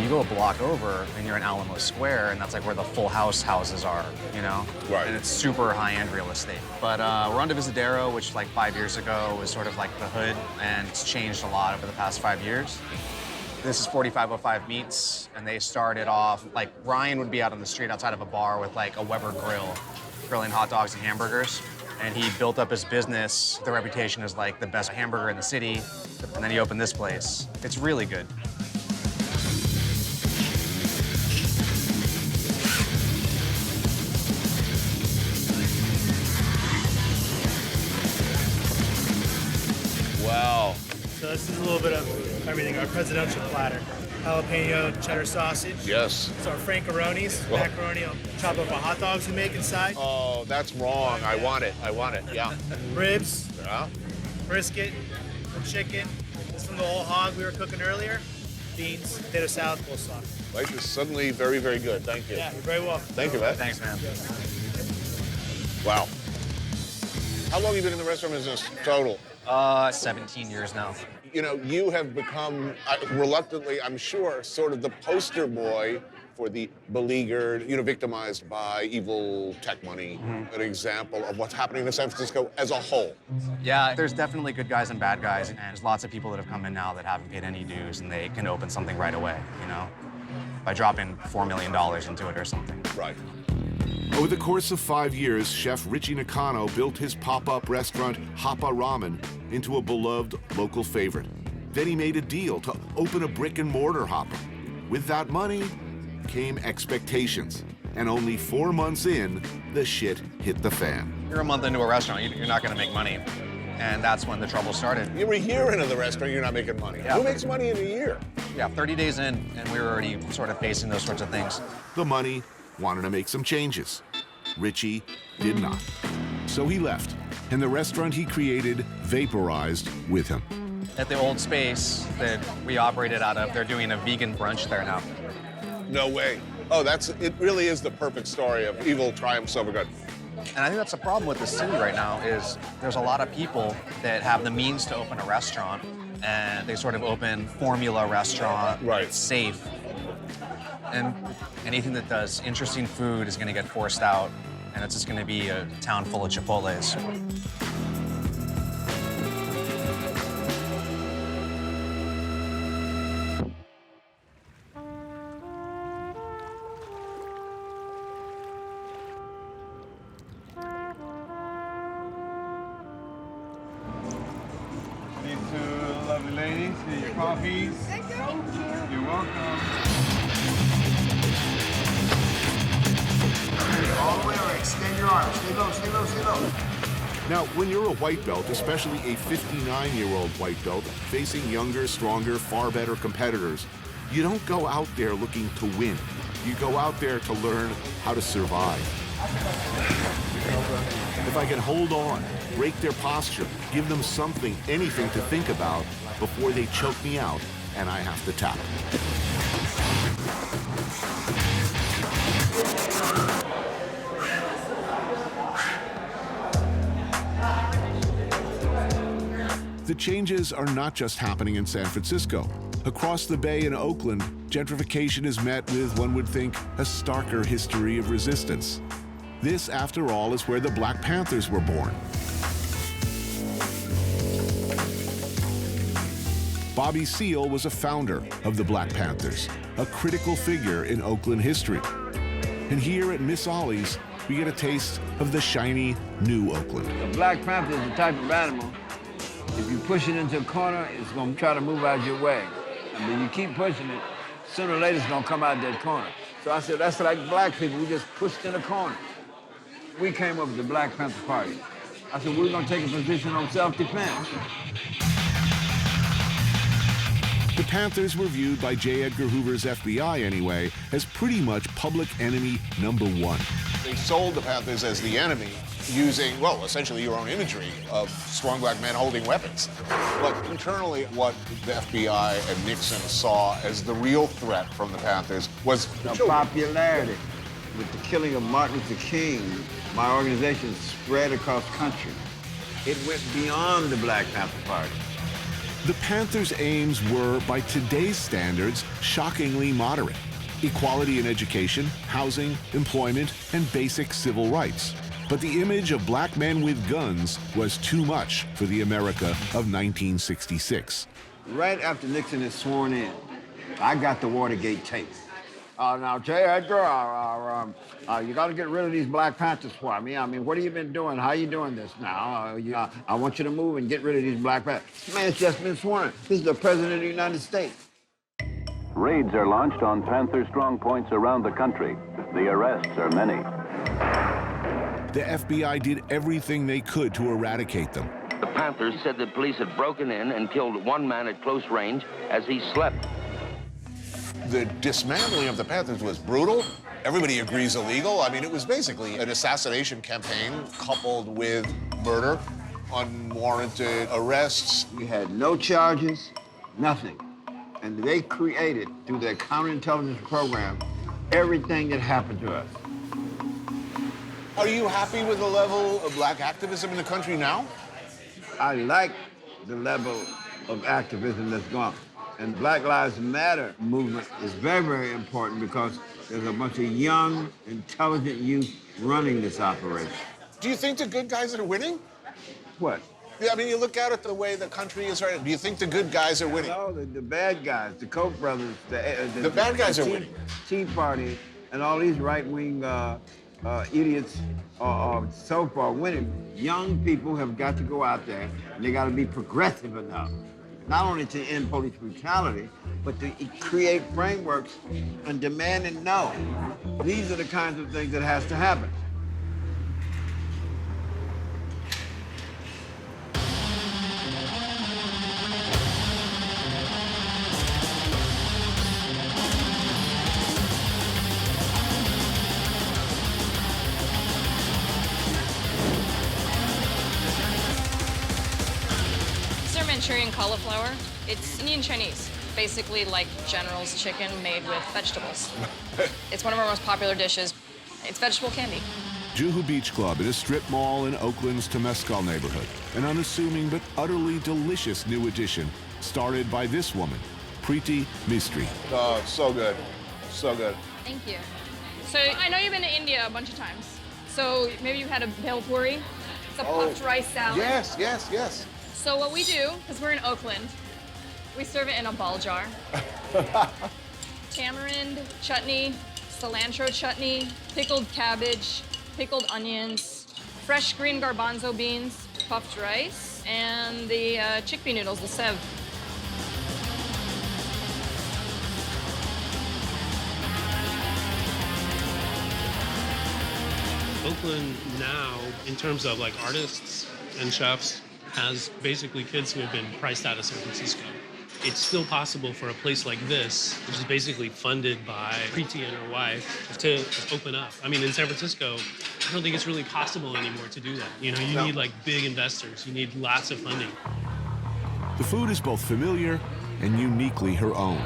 You go a block over and you're in Alamo Square, and that's like where the Full House houses are, Right. And it's super high-end real estate. But we're on Divisadero, which like 5 years ago was sort of like the hood, and it's changed a lot over the past 5 years. This is 4505 Meats, and they started off, like Ryan would be out on the street outside of a bar with like a Weber grill, grilling hot dogs and hamburgers. And he built up his business. The reputation as like the best hamburger in the city. And then he opened this place. It's really good. Wow. So this is a little bit of everything. Our presidential platter. Jalapeno cheddar sausage. Yes. So our francaronis, macaroni, chop up our hot dogs we make inside. Oh, that's wrong. I want it. Yeah. Ribs. Yeah. Brisket, chicken. This is from the whole hog we were cooking earlier. Beans, potato salad, coleslaw. Life is suddenly very, very good. Thank you. Yeah, you're very welcome. Thank you, man. Thanks, man. Wow. How long have you been in the restaurant business total? 17 years now. You have become, reluctantly, I'm sure, sort of the poster boy for the beleaguered, victimized by evil tech money, an example of what's happening in San Francisco as a whole. Yeah, there's definitely good guys and bad guys, and there's lots of people that have come in now that haven't paid any dues, and they can open something right away, by dropping $4 million into it or something. Right. Over the course of 5 years, Chef Richie Nakano built his pop-up restaurant, Hapa Ramen, into a beloved local favorite. Then he made a deal to open a brick-and-mortar Hapa. With that money came expectations. And only 4 months in, the shit hit the fan. You're a month into a restaurant, you're not gonna make money. And that's when the trouble started. You were a year into the restaurant, you're not making money. Yeah. Who makes money in a year? Yeah, 30 days in, and we were already sort of facing those sorts of things. The money wanted to make some changes. Richie did not. So he left, and the restaurant he created vaporized with him. At the old space that we operated out of, they're doing a vegan brunch there now. No way. Oh, it really is the perfect story of evil triumphs over good. And I think that's the problem with the city right now is there's a lot of people that have the means to open a restaurant, and they sort of open formula restaurant. Right. It's safe. And anything that does interesting food is going to get forced out, and it's just going to be a town full of Chipotles. These two lovely ladies, here your coffees. Thank you. You're welcome. All the way over. Extend your arms. Stay low, stay low, stay low. Now, when you're a white belt, especially a 59-year-old white belt, facing younger, stronger, far better competitors, you don't go out there looking to win. You go out there to learn how to survive. If I can hold on, break their posture, give them something, anything to think about before they choke me out and I have to tap. The changes are not just happening in San Francisco. Across the bay in Oakland, gentrification is met with, one would think, a starker history of resistance. This, after all, is where the Black Panthers were born. Bobby Seale was a founder of the Black Panthers, a critical figure in Oakland history. And here at Miss Ollie's, we get a taste of the shiny, new Oakland. The Black Panther is the type of animal, if you push it into a corner, it's going to try to move out your way. And when you keep pushing it, sooner or later it's going to come out that corner. So I said, that's like black people, we just pushed in a corner. We came up with the Black Panther Party. I said, we're going to take a position on self-defense. The Panthers were viewed by J. Edgar Hoover's FBI, anyway, as pretty much public enemy number one. They sold the Panthers as the enemy using, well, essentially your own imagery of strong black men holding weapons. But internally, what the FBI and Nixon saw as the real threat from the Panthers was the popularity. With the killing of Martin Luther King, my organization spread across the country. It went beyond the Black Panther Party. The Panthers' aims were, by today's standards, shockingly moderate. Equality in education, housing, employment, and basic civil rights. But the image of black men with guns was too much for the America of 1966. Right after Nixon is sworn in, I got the Watergate tape. Now, J. Edgar, you got to get rid of these Black Panthers for me. I mean, what have you been doing? How you doing this now? I want you to move and get rid of these Black Panthers. Man, it's just been sworn. This is the President of the United States. Raids are launched on Panther strong points around the country. The arrests are many. The FBI did everything they could to eradicate them. The Panthers said that police had broken in and killed one man at close range as he slept. The dismantling of the Panthers was brutal. Everybody agrees illegal. I mean, it was basically an assassination campaign coupled with murder, unwarranted arrests. We had no charges, nothing. And they created, through their counterintelligence program, everything that happened to us. Are you happy with the level of black activism in the country now? I like the level of activism that's gone. And Black Lives Matter movement is very, very important because there's a bunch of young, intelligent youth running this operation. Do you think the good guys are winning? What? Yeah, I mean, you look at it the way the country is right. Do you think the good guys are winning? No, the bad guys, the Koch brothers. The bad guys are winning. Tea Party and all these right-wing idiots are so far winning. Young people have got to go out there, and they got to be progressive enough, not only to end police brutality, but to create frameworks and demand and know. These are the kinds of things that has to happen. Manchurian cauliflower. It's Indian Chinese, basically like General's chicken made with vegetables. It's one of our most popular dishes. It's vegetable candy. Juhu Beach Club in a strip mall in Oakland's Temescal neighborhood. An unassuming but utterly delicious new addition started by this woman, Preeti Mistry. Oh, so good. So good. Thank you. So I know you've been to India a bunch of times. So maybe you've had a bhel puri. It's a puffed rice salad. Yes, yes, yes. So what we do, because we're in Oakland, we serve it in a ball jar. Tamarind chutney, cilantro chutney, pickled cabbage, pickled onions, fresh green garbanzo beans, puffed rice, and the chickpea noodles, the sev. Oakland now, in terms of like artists, and chefs has basically kids who have been priced out of San Francisco. It's still possible for a place like this, which is basically funded by Preeti and her wife, to open up. I mean, in San Francisco, I don't think it's really possible anymore to do that. You know, you need like big investors. You need lots of funding. The food is both familiar and uniquely her own.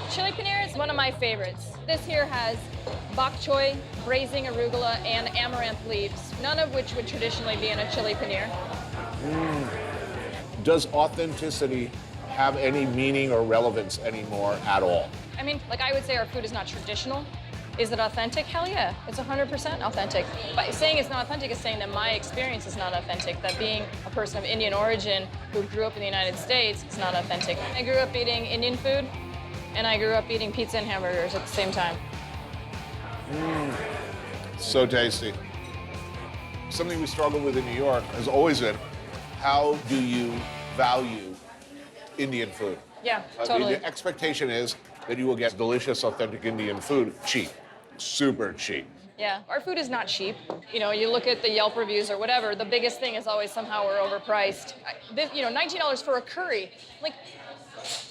Chili paneer is one of my favorites. This here has bok choy, braising arugula, and amaranth leaves, none of which would traditionally be in a chili paneer. Does authenticity have any meaning or relevance anymore at all? I mean, like I would say our food is not traditional. Is it authentic? Hell yeah, it's 100% authentic. But saying it's not authentic is saying that my experience is not authentic, that being a person of Indian origin who grew up in the United States is not authentic. I grew up eating Indian food, and I grew up eating pizza and hamburgers at the same time. So tasty. Something we struggle with in New York has always been, how do you value Indian food? Yeah, totally. The expectation is that you will get delicious, authentic Indian food cheap, super cheap. Yeah, our food is not cheap. You know, you look at the Yelp reviews or whatever, the biggest thing is always somehow we're overpriced. You know, $19 for a curry. Like,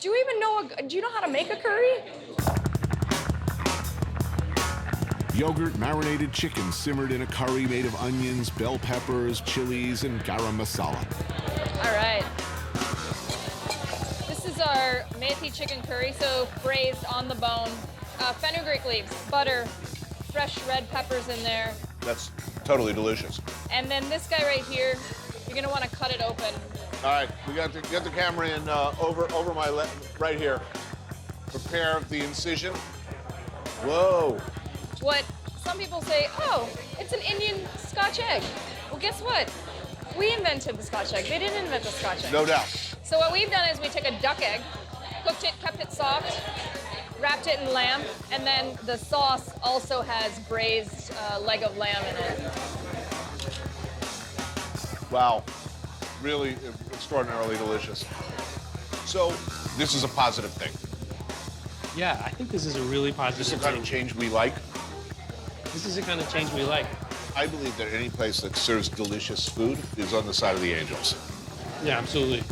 do you know how to make a curry? Yogurt marinated chicken simmered in a curry made of onions, bell peppers, chilies, and garam masala. All right. This is our methi chicken curry, so braised on the bone. Fenugreek leaves, butter, fresh red peppers in there. That's totally delicious. And then this guy right here, you're gonna wanna cut it open. All right, we got to get the camera in over my left, right here. Prepare the incision. Whoa. What some people say, oh, it's an Indian Scotch egg. Well, guess what? We invented the Scotch egg. They didn't invent the Scotch egg. No doubt. So what we've done is we took a duck egg, cooked it, kept it soft, wrapped it in lamb, and then the sauce also has braised leg of lamb in it. Wow, really extraordinarily delicious. So this is a positive thing. Yeah, I think this is a really positive This is the kind of change we like. This is the kind of change we like. I believe that any place that serves delicious food is on the side of the angels. Yeah, absolutely.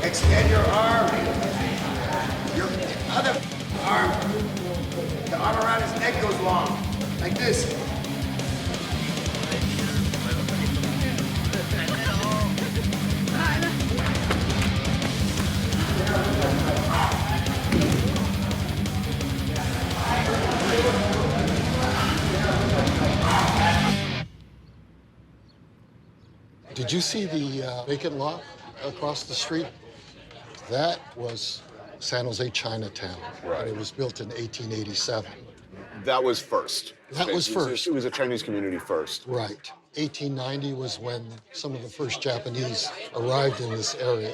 Extend your arm. Your other arm. The arm around his neck goes long. Like this. Did you see the vacant lot across the street? That was San Jose Chinatown. Right. And it was built in 1887. That was first. That was first. It was a Chinese community first. Right. 1890 was when some of the first Japanese arrived in this area.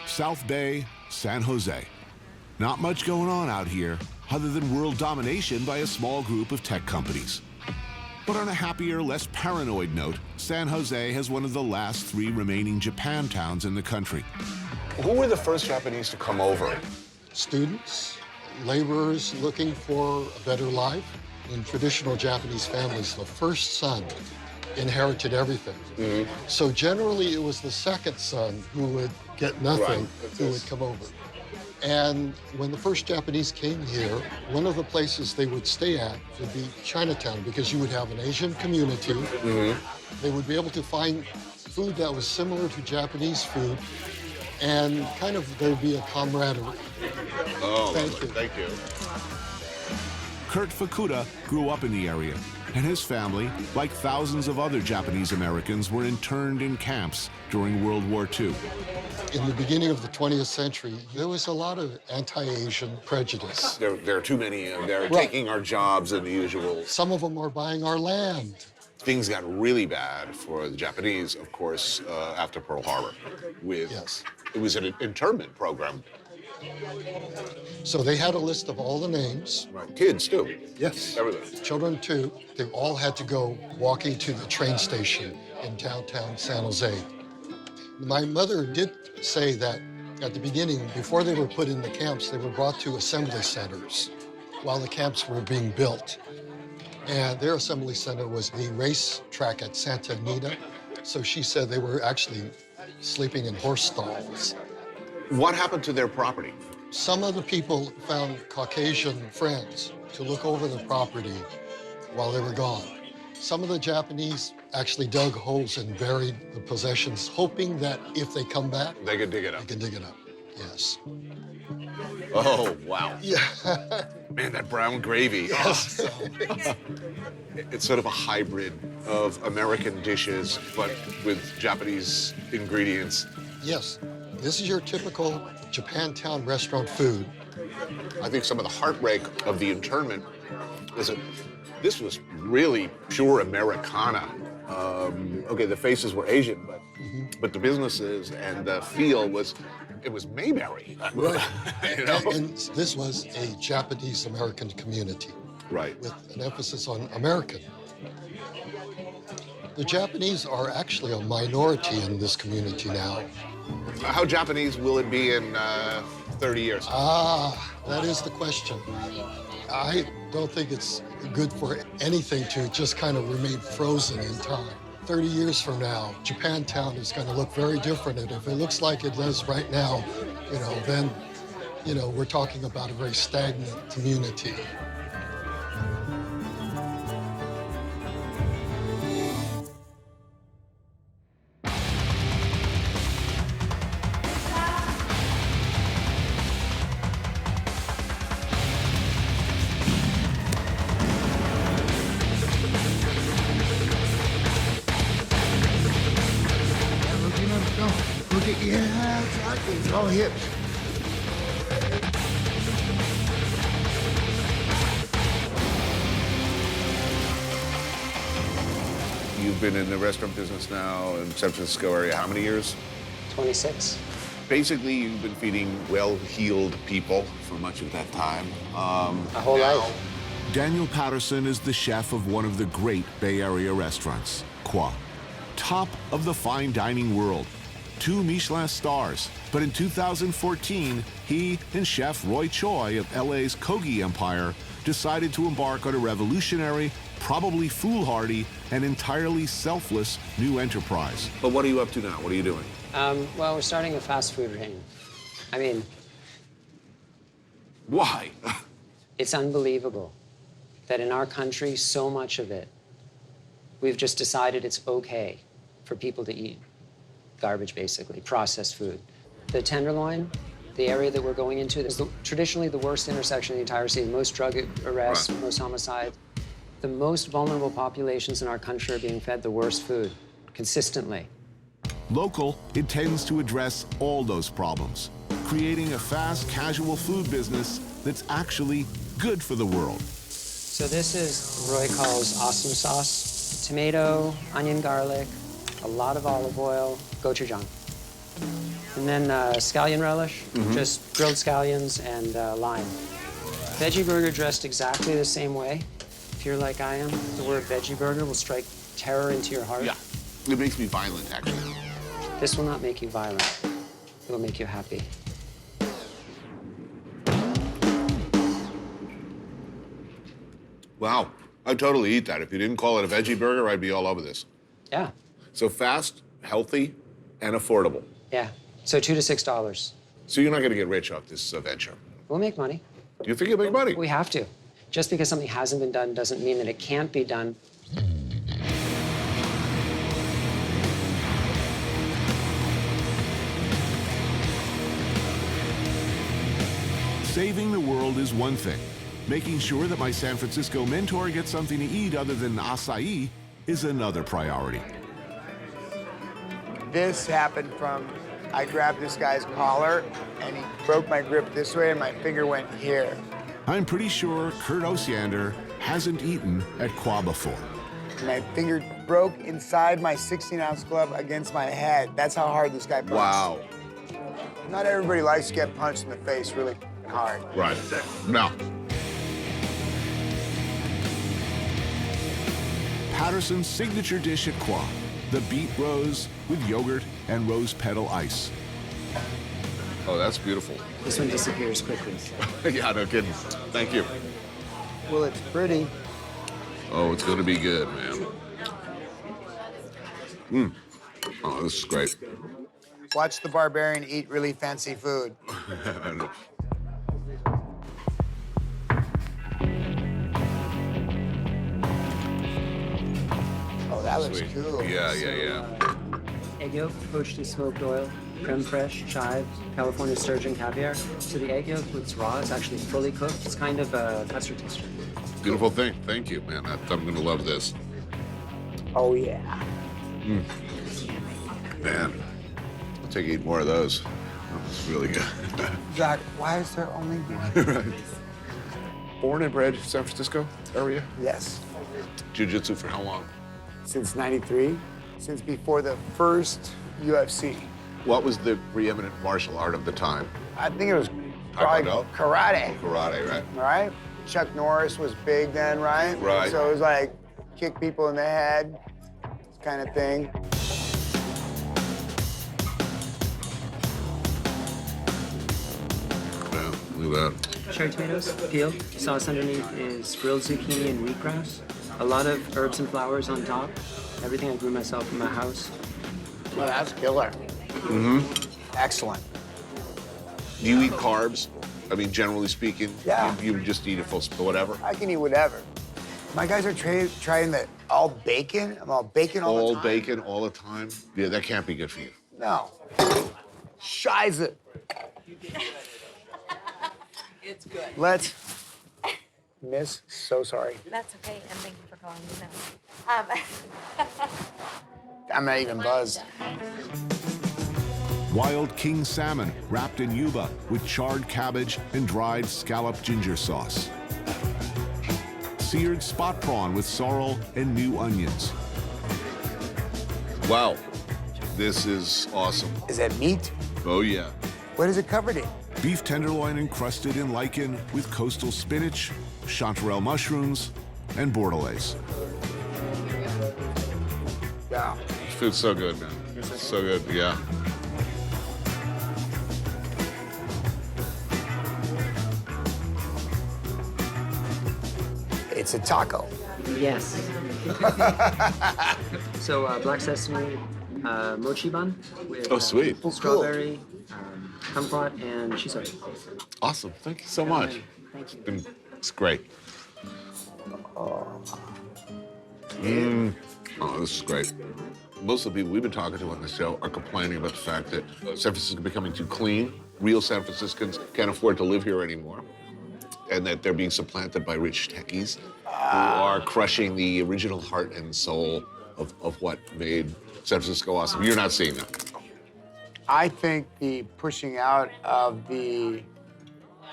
South Bay, San Jose. Not much going on out here other than world domination by a small group of tech companies. But on a happier, less paranoid note, San Jose has one of the last 3 remaining Japantowns in the country. Who were the first Japanese to come over? Students, laborers looking for a better life. In traditional Japanese families, the first son inherited everything. So generally, it was the second son who would get nothing, who would come over. And when the first Japanese came here, one of the places they would stay at would be Chinatown, because you would have an Asian community. They would be able to find food that was similar to Japanese food, and kind of there'd be a camaraderie. Oh, Thank you. Thank you. Kurt Fukuda grew up in the area, and his family, like thousands of other Japanese Americans, were interned in camps during World War II. In the beginning of the 20th century, there was a lot of anti-Asian prejudice. There are too many. They're Right. taking our jobs and the usual. Some of them are buying our land. Things got really bad for the Japanese, of course, after Pearl Harbor. It was an internment program. So they had a list of all the names. Right. Kids, too. Yes. Everybody. Children, too. They all had to go walking to the train station in downtown San Jose. My mother did say that at the beginning, before they were put in the camps, they were brought to assembly centers while the camps were being built. And their assembly center was the race track at Santa Anita. So she said they were actually sleeping in horse stalls. What happened to their property? Some of the people found Caucasian friends to look over the property while they were gone. Some of the Japanese actually dug holes and buried the possessions, hoping that if they come back, they could dig it up. They can dig it up, yes. Oh, wow. Yeah. Man, that brown gravy. Yes. Oh. It's sort of a hybrid of American dishes, but with Japanese ingredients. Yes. This is your typical Japantown restaurant food. I think some of the heartbreak of the internment is that this was really pure Americana. Okay, the faces were Asian, but the businesses and the feel was, it was Mayberry. Right. You know? And this was a Japanese-American community. Right. With an emphasis on American. The Japanese are actually a minority in this community now. How Japanese will it be in 30 years? Ah, that is the question. I don't think it's good for anything to just kind of remain frozen in time. 30 years from now, Japantown is going to look very different. And if it looks like it does right now, then, we're talking about a very stagnant community. Yeah, exactly. It's all hips. You've been in the restaurant business now in San Francisco area how many years? 26. Basically, you've been feeding well-heeled people for much of that time. A whole life. Daniel Patterson is the chef of one of the great Bay Area restaurants, Qua. Top of the fine dining world. 2 Michelin stars. But in 2014, he and chef Roy Choi of LA's Kogi Empire decided to embark on a revolutionary, probably foolhardy, and entirely selfless new enterprise. But what are you up to now? What are you doing? Well, we're starting a fast food ring. I mean... Why? It's unbelievable that in our country, so much of it, we've just decided it's okay for people to eat garbage, basically, processed food. The Tenderloin, the area that we're going into, is traditionally the worst intersection in the entire city. Most drug arrests, most homicides. The most vulnerable populations in our country are being fed the worst food, consistently. Local intends to address all those problems, creating a fast, casual food business that's actually good for the world. So this is what Roy calls awesome sauce. Tomato, onion, garlic, a lot of olive oil, gochujang. And then scallion relish, just grilled scallions and lime. Veggie burger dressed exactly the same way. If you're like I am, the word veggie burger will strike terror into your heart. Yeah, it makes me violent, actually. This will not make you violent. It will make you happy. Wow, I'd totally eat that. If you didn't call it a veggie burger, I'd be all over this. Yeah. So fast, healthy, and affordable. Yeah. So $2 to $6. So you're not going to get rich off this venture? We'll make money. You think you'll make money? We have to. Just because something hasn't been done doesn't mean that it can't be done. Saving the world is one thing. Making sure that my San Francisco mentor gets something to eat other than acai is another priority. This happened from, I grabbed this guy's collar and he broke my grip this way and my finger went here. I'm pretty sure Kurt Osiander hasn't eaten at Qua before. My finger broke inside my 16-ounce glove against my head. That's how hard this guy punched. Wow. Not everybody likes to get punched in the face really hard. Right. No. Patterson's signature dish at Qua, the beet rose with yogurt and rose petal ice. Oh, that's beautiful. This one disappears quickly. Yeah, no kidding. Thank you. Well, it's pretty. Oh, it's gonna be good, man. Oh, this is great. Watch the barbarian eat really fancy food. Oh, that looks Sweet. cool. Yeah. Egg yolk, poached in smoked oil, creme fraiche, chive, California sturgeon caviar. So the egg yolk, when it's raw, it's actually fully cooked. It's kind of a custard texture. Beautiful thing. Thank you, man. I'm gonna love this. Oh, yeah. Man, I'll take 8 more of those. It's really good. Zach, why is there only one? Right. Born and bred San Francisco area? Yes. Jiu-jitsu for how long? Since '93, since before the first UFC. What was the preeminent martial art of the time? I think it was probably karate. Karate, right? Right? Chuck Norris was big then, right? Right. So it was like kick people in the head kind of thing. Yeah, look at that. Cherry tomatoes, peel. Sauce underneath is grilled zucchini and wheatgrass. A lot of herbs and flowers on top. Everything I grew myself in my house. Well, that's killer. Excellent. Do you eat carbs? I mean, generally speaking, Yeah. you just eat a full whatever? I can eat whatever. My guys are trying the all bacon. I'm all bacon all the time. All bacon all the time? Yeah, that can't be good for you. No. Scheiße. It's good. Let's. Miss, so sorry. That's okay, and thank you for calling me Miss. I'm not even buzzed. Wild king salmon wrapped in yuba with charred cabbage and dried scalloped ginger sauce. Seared spot prawn with sorrel and new onions. Wow, this is awesome. Is that meat? Oh, yeah. What is it covered in? Beef tenderloin encrusted in lichen with coastal spinach, chanterelle mushrooms, and bordelaise. Yeah. This food's so good, man. It's so good, yeah. It's a taco. Yes. So black sesame mochi bun with Oh, sweet. strawberry, kumquat, and shiso. Awesome. Thank you so much. Thank you. It's great. Oh, this is great. Most of the people we've been talking to on the show are complaining about the fact that San Francisco is becoming too clean. Real San Franciscans can't afford to live here anymore. And that they're being supplanted by rich techies who are crushing the original heart and soul of what made San Francisco awesome. You're not seeing that. I think the pushing out of the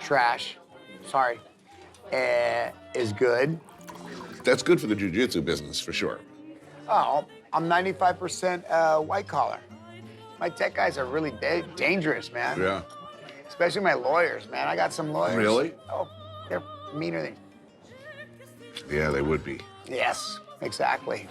trash, is good. That's good for the jiu-jitsu business, for sure. Oh, I'm 95% white collar. My tech guys are really dangerous, man. Yeah. Especially my lawyers, man. I got some lawyers. Really? Oh, they're meaner than. Yeah, they would be. Yes, exactly.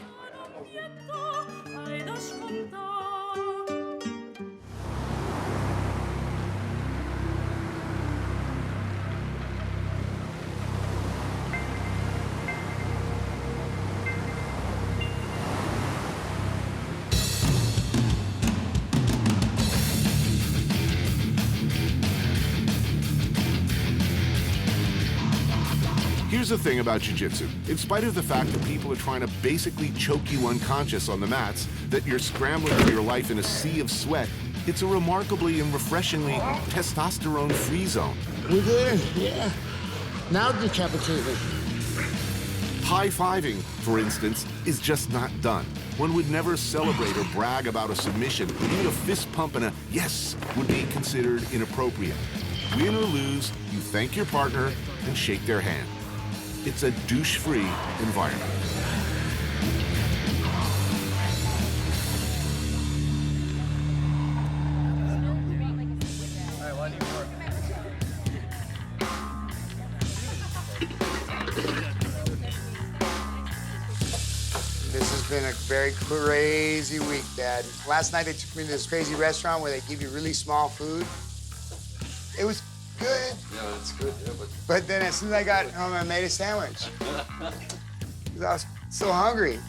Here's the thing about jiu-jitsu. In spite of the fact that people are trying to basically choke you unconscious on the mats, that you're scrambling for your life in a sea of sweat, it's a remarkably and refreshingly testosterone-free zone. We're good, yeah. Now decapitate me. High-fiving, for instance, is just not done. One would never celebrate or brag about a submission. Even a fist pump and a yes would be considered inappropriate. Win or lose, you thank your partner and shake their hand. It's a douche-free environment. This has been a very crazy week, Dad. Last night they took me to this crazy restaurant where they give you really small food. It was good. Yeah, it's good. Yeah, But then as soon as I got home, I made a sandwich. 'Cause I was so hungry.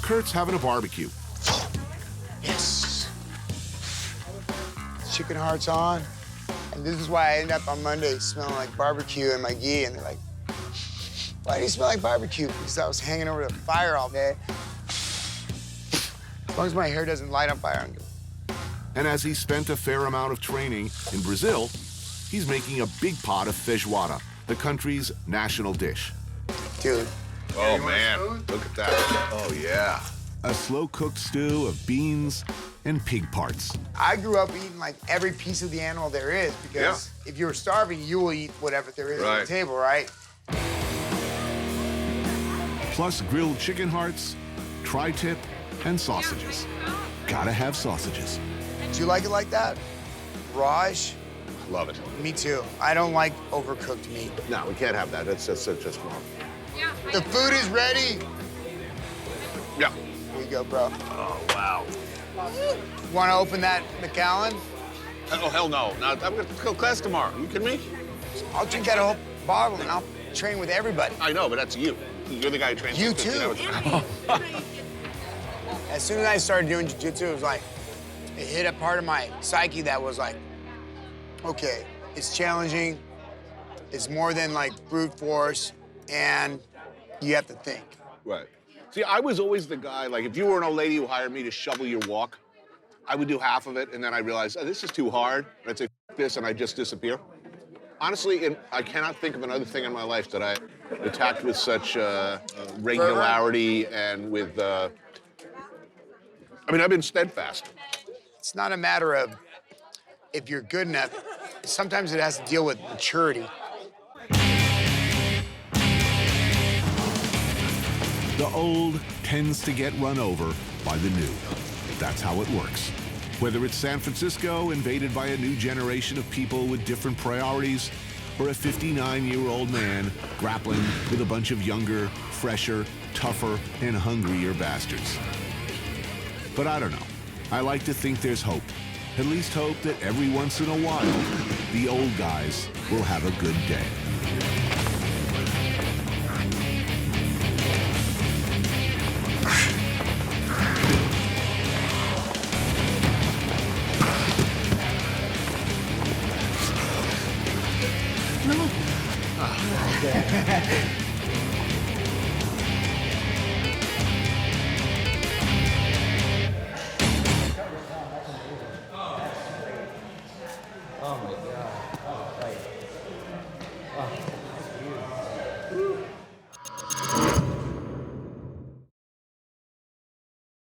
Kurt's having a barbecue. Yes. Chicken hearts on. And this is why I end up on Monday smelling like barbecue and my gi. And they're like, why do you smell like barbecue? Because I was hanging over the fire all day. As long as my hair doesn't light on fire, I'm good. And as he spent a fair amount of training in Brazil, he's making a big pot of feijoada, the country's national dish. Dude. Oh, man. Look at that. Oh, yeah. A slow-cooked stew of beans and pig parts. I grew up eating like every piece of the animal there is because if you're starving, you will eat whatever there is on the table, right? Plus grilled chicken hearts, tri-tip, and sausages. Gotta have sausages. Do you like it like that? Raj? Love it. Me too. I don't like overcooked meat. No, we can't have that. That's just wrong. The food is ready. Yeah. Here you go, bro. Oh, wow. Want to open that Macallan? Oh, hell no. No, I'm going to go class tomorrow. You kidding me? I'll drink that whole bottle and I'll train with everybody. I know, but that's you. You're the guy who trains. You for 15 hours. too. As soon as I started doing jiu-jitsu, it was like, it hit a part of my psyche that was like, okay, it's challenging. It's more than like brute force, and you have to think. Right. See, I was always the guy, like, if you were an old lady who hired me to shovel your walk, I would do half of it, and then I realized, oh, this is too hard. And I'd say, F this, and I'd just disappear. Honestly, I cannot think of another thing in my life that I attacked with such regularity and with, I mean, I've been steadfast. It's not a matter of if you're good enough. Sometimes it has to deal with maturity. The old tends to get run over by the new. That's how it works. Whether it's San Francisco invaded by a new generation of people with different priorities, or a 59-year-old man grappling with a bunch of younger, fresher, tougher, and hungrier bastards. But I don't know. I like to think there's hope. At least hope that every once in a while, the old guys will have a good day. No.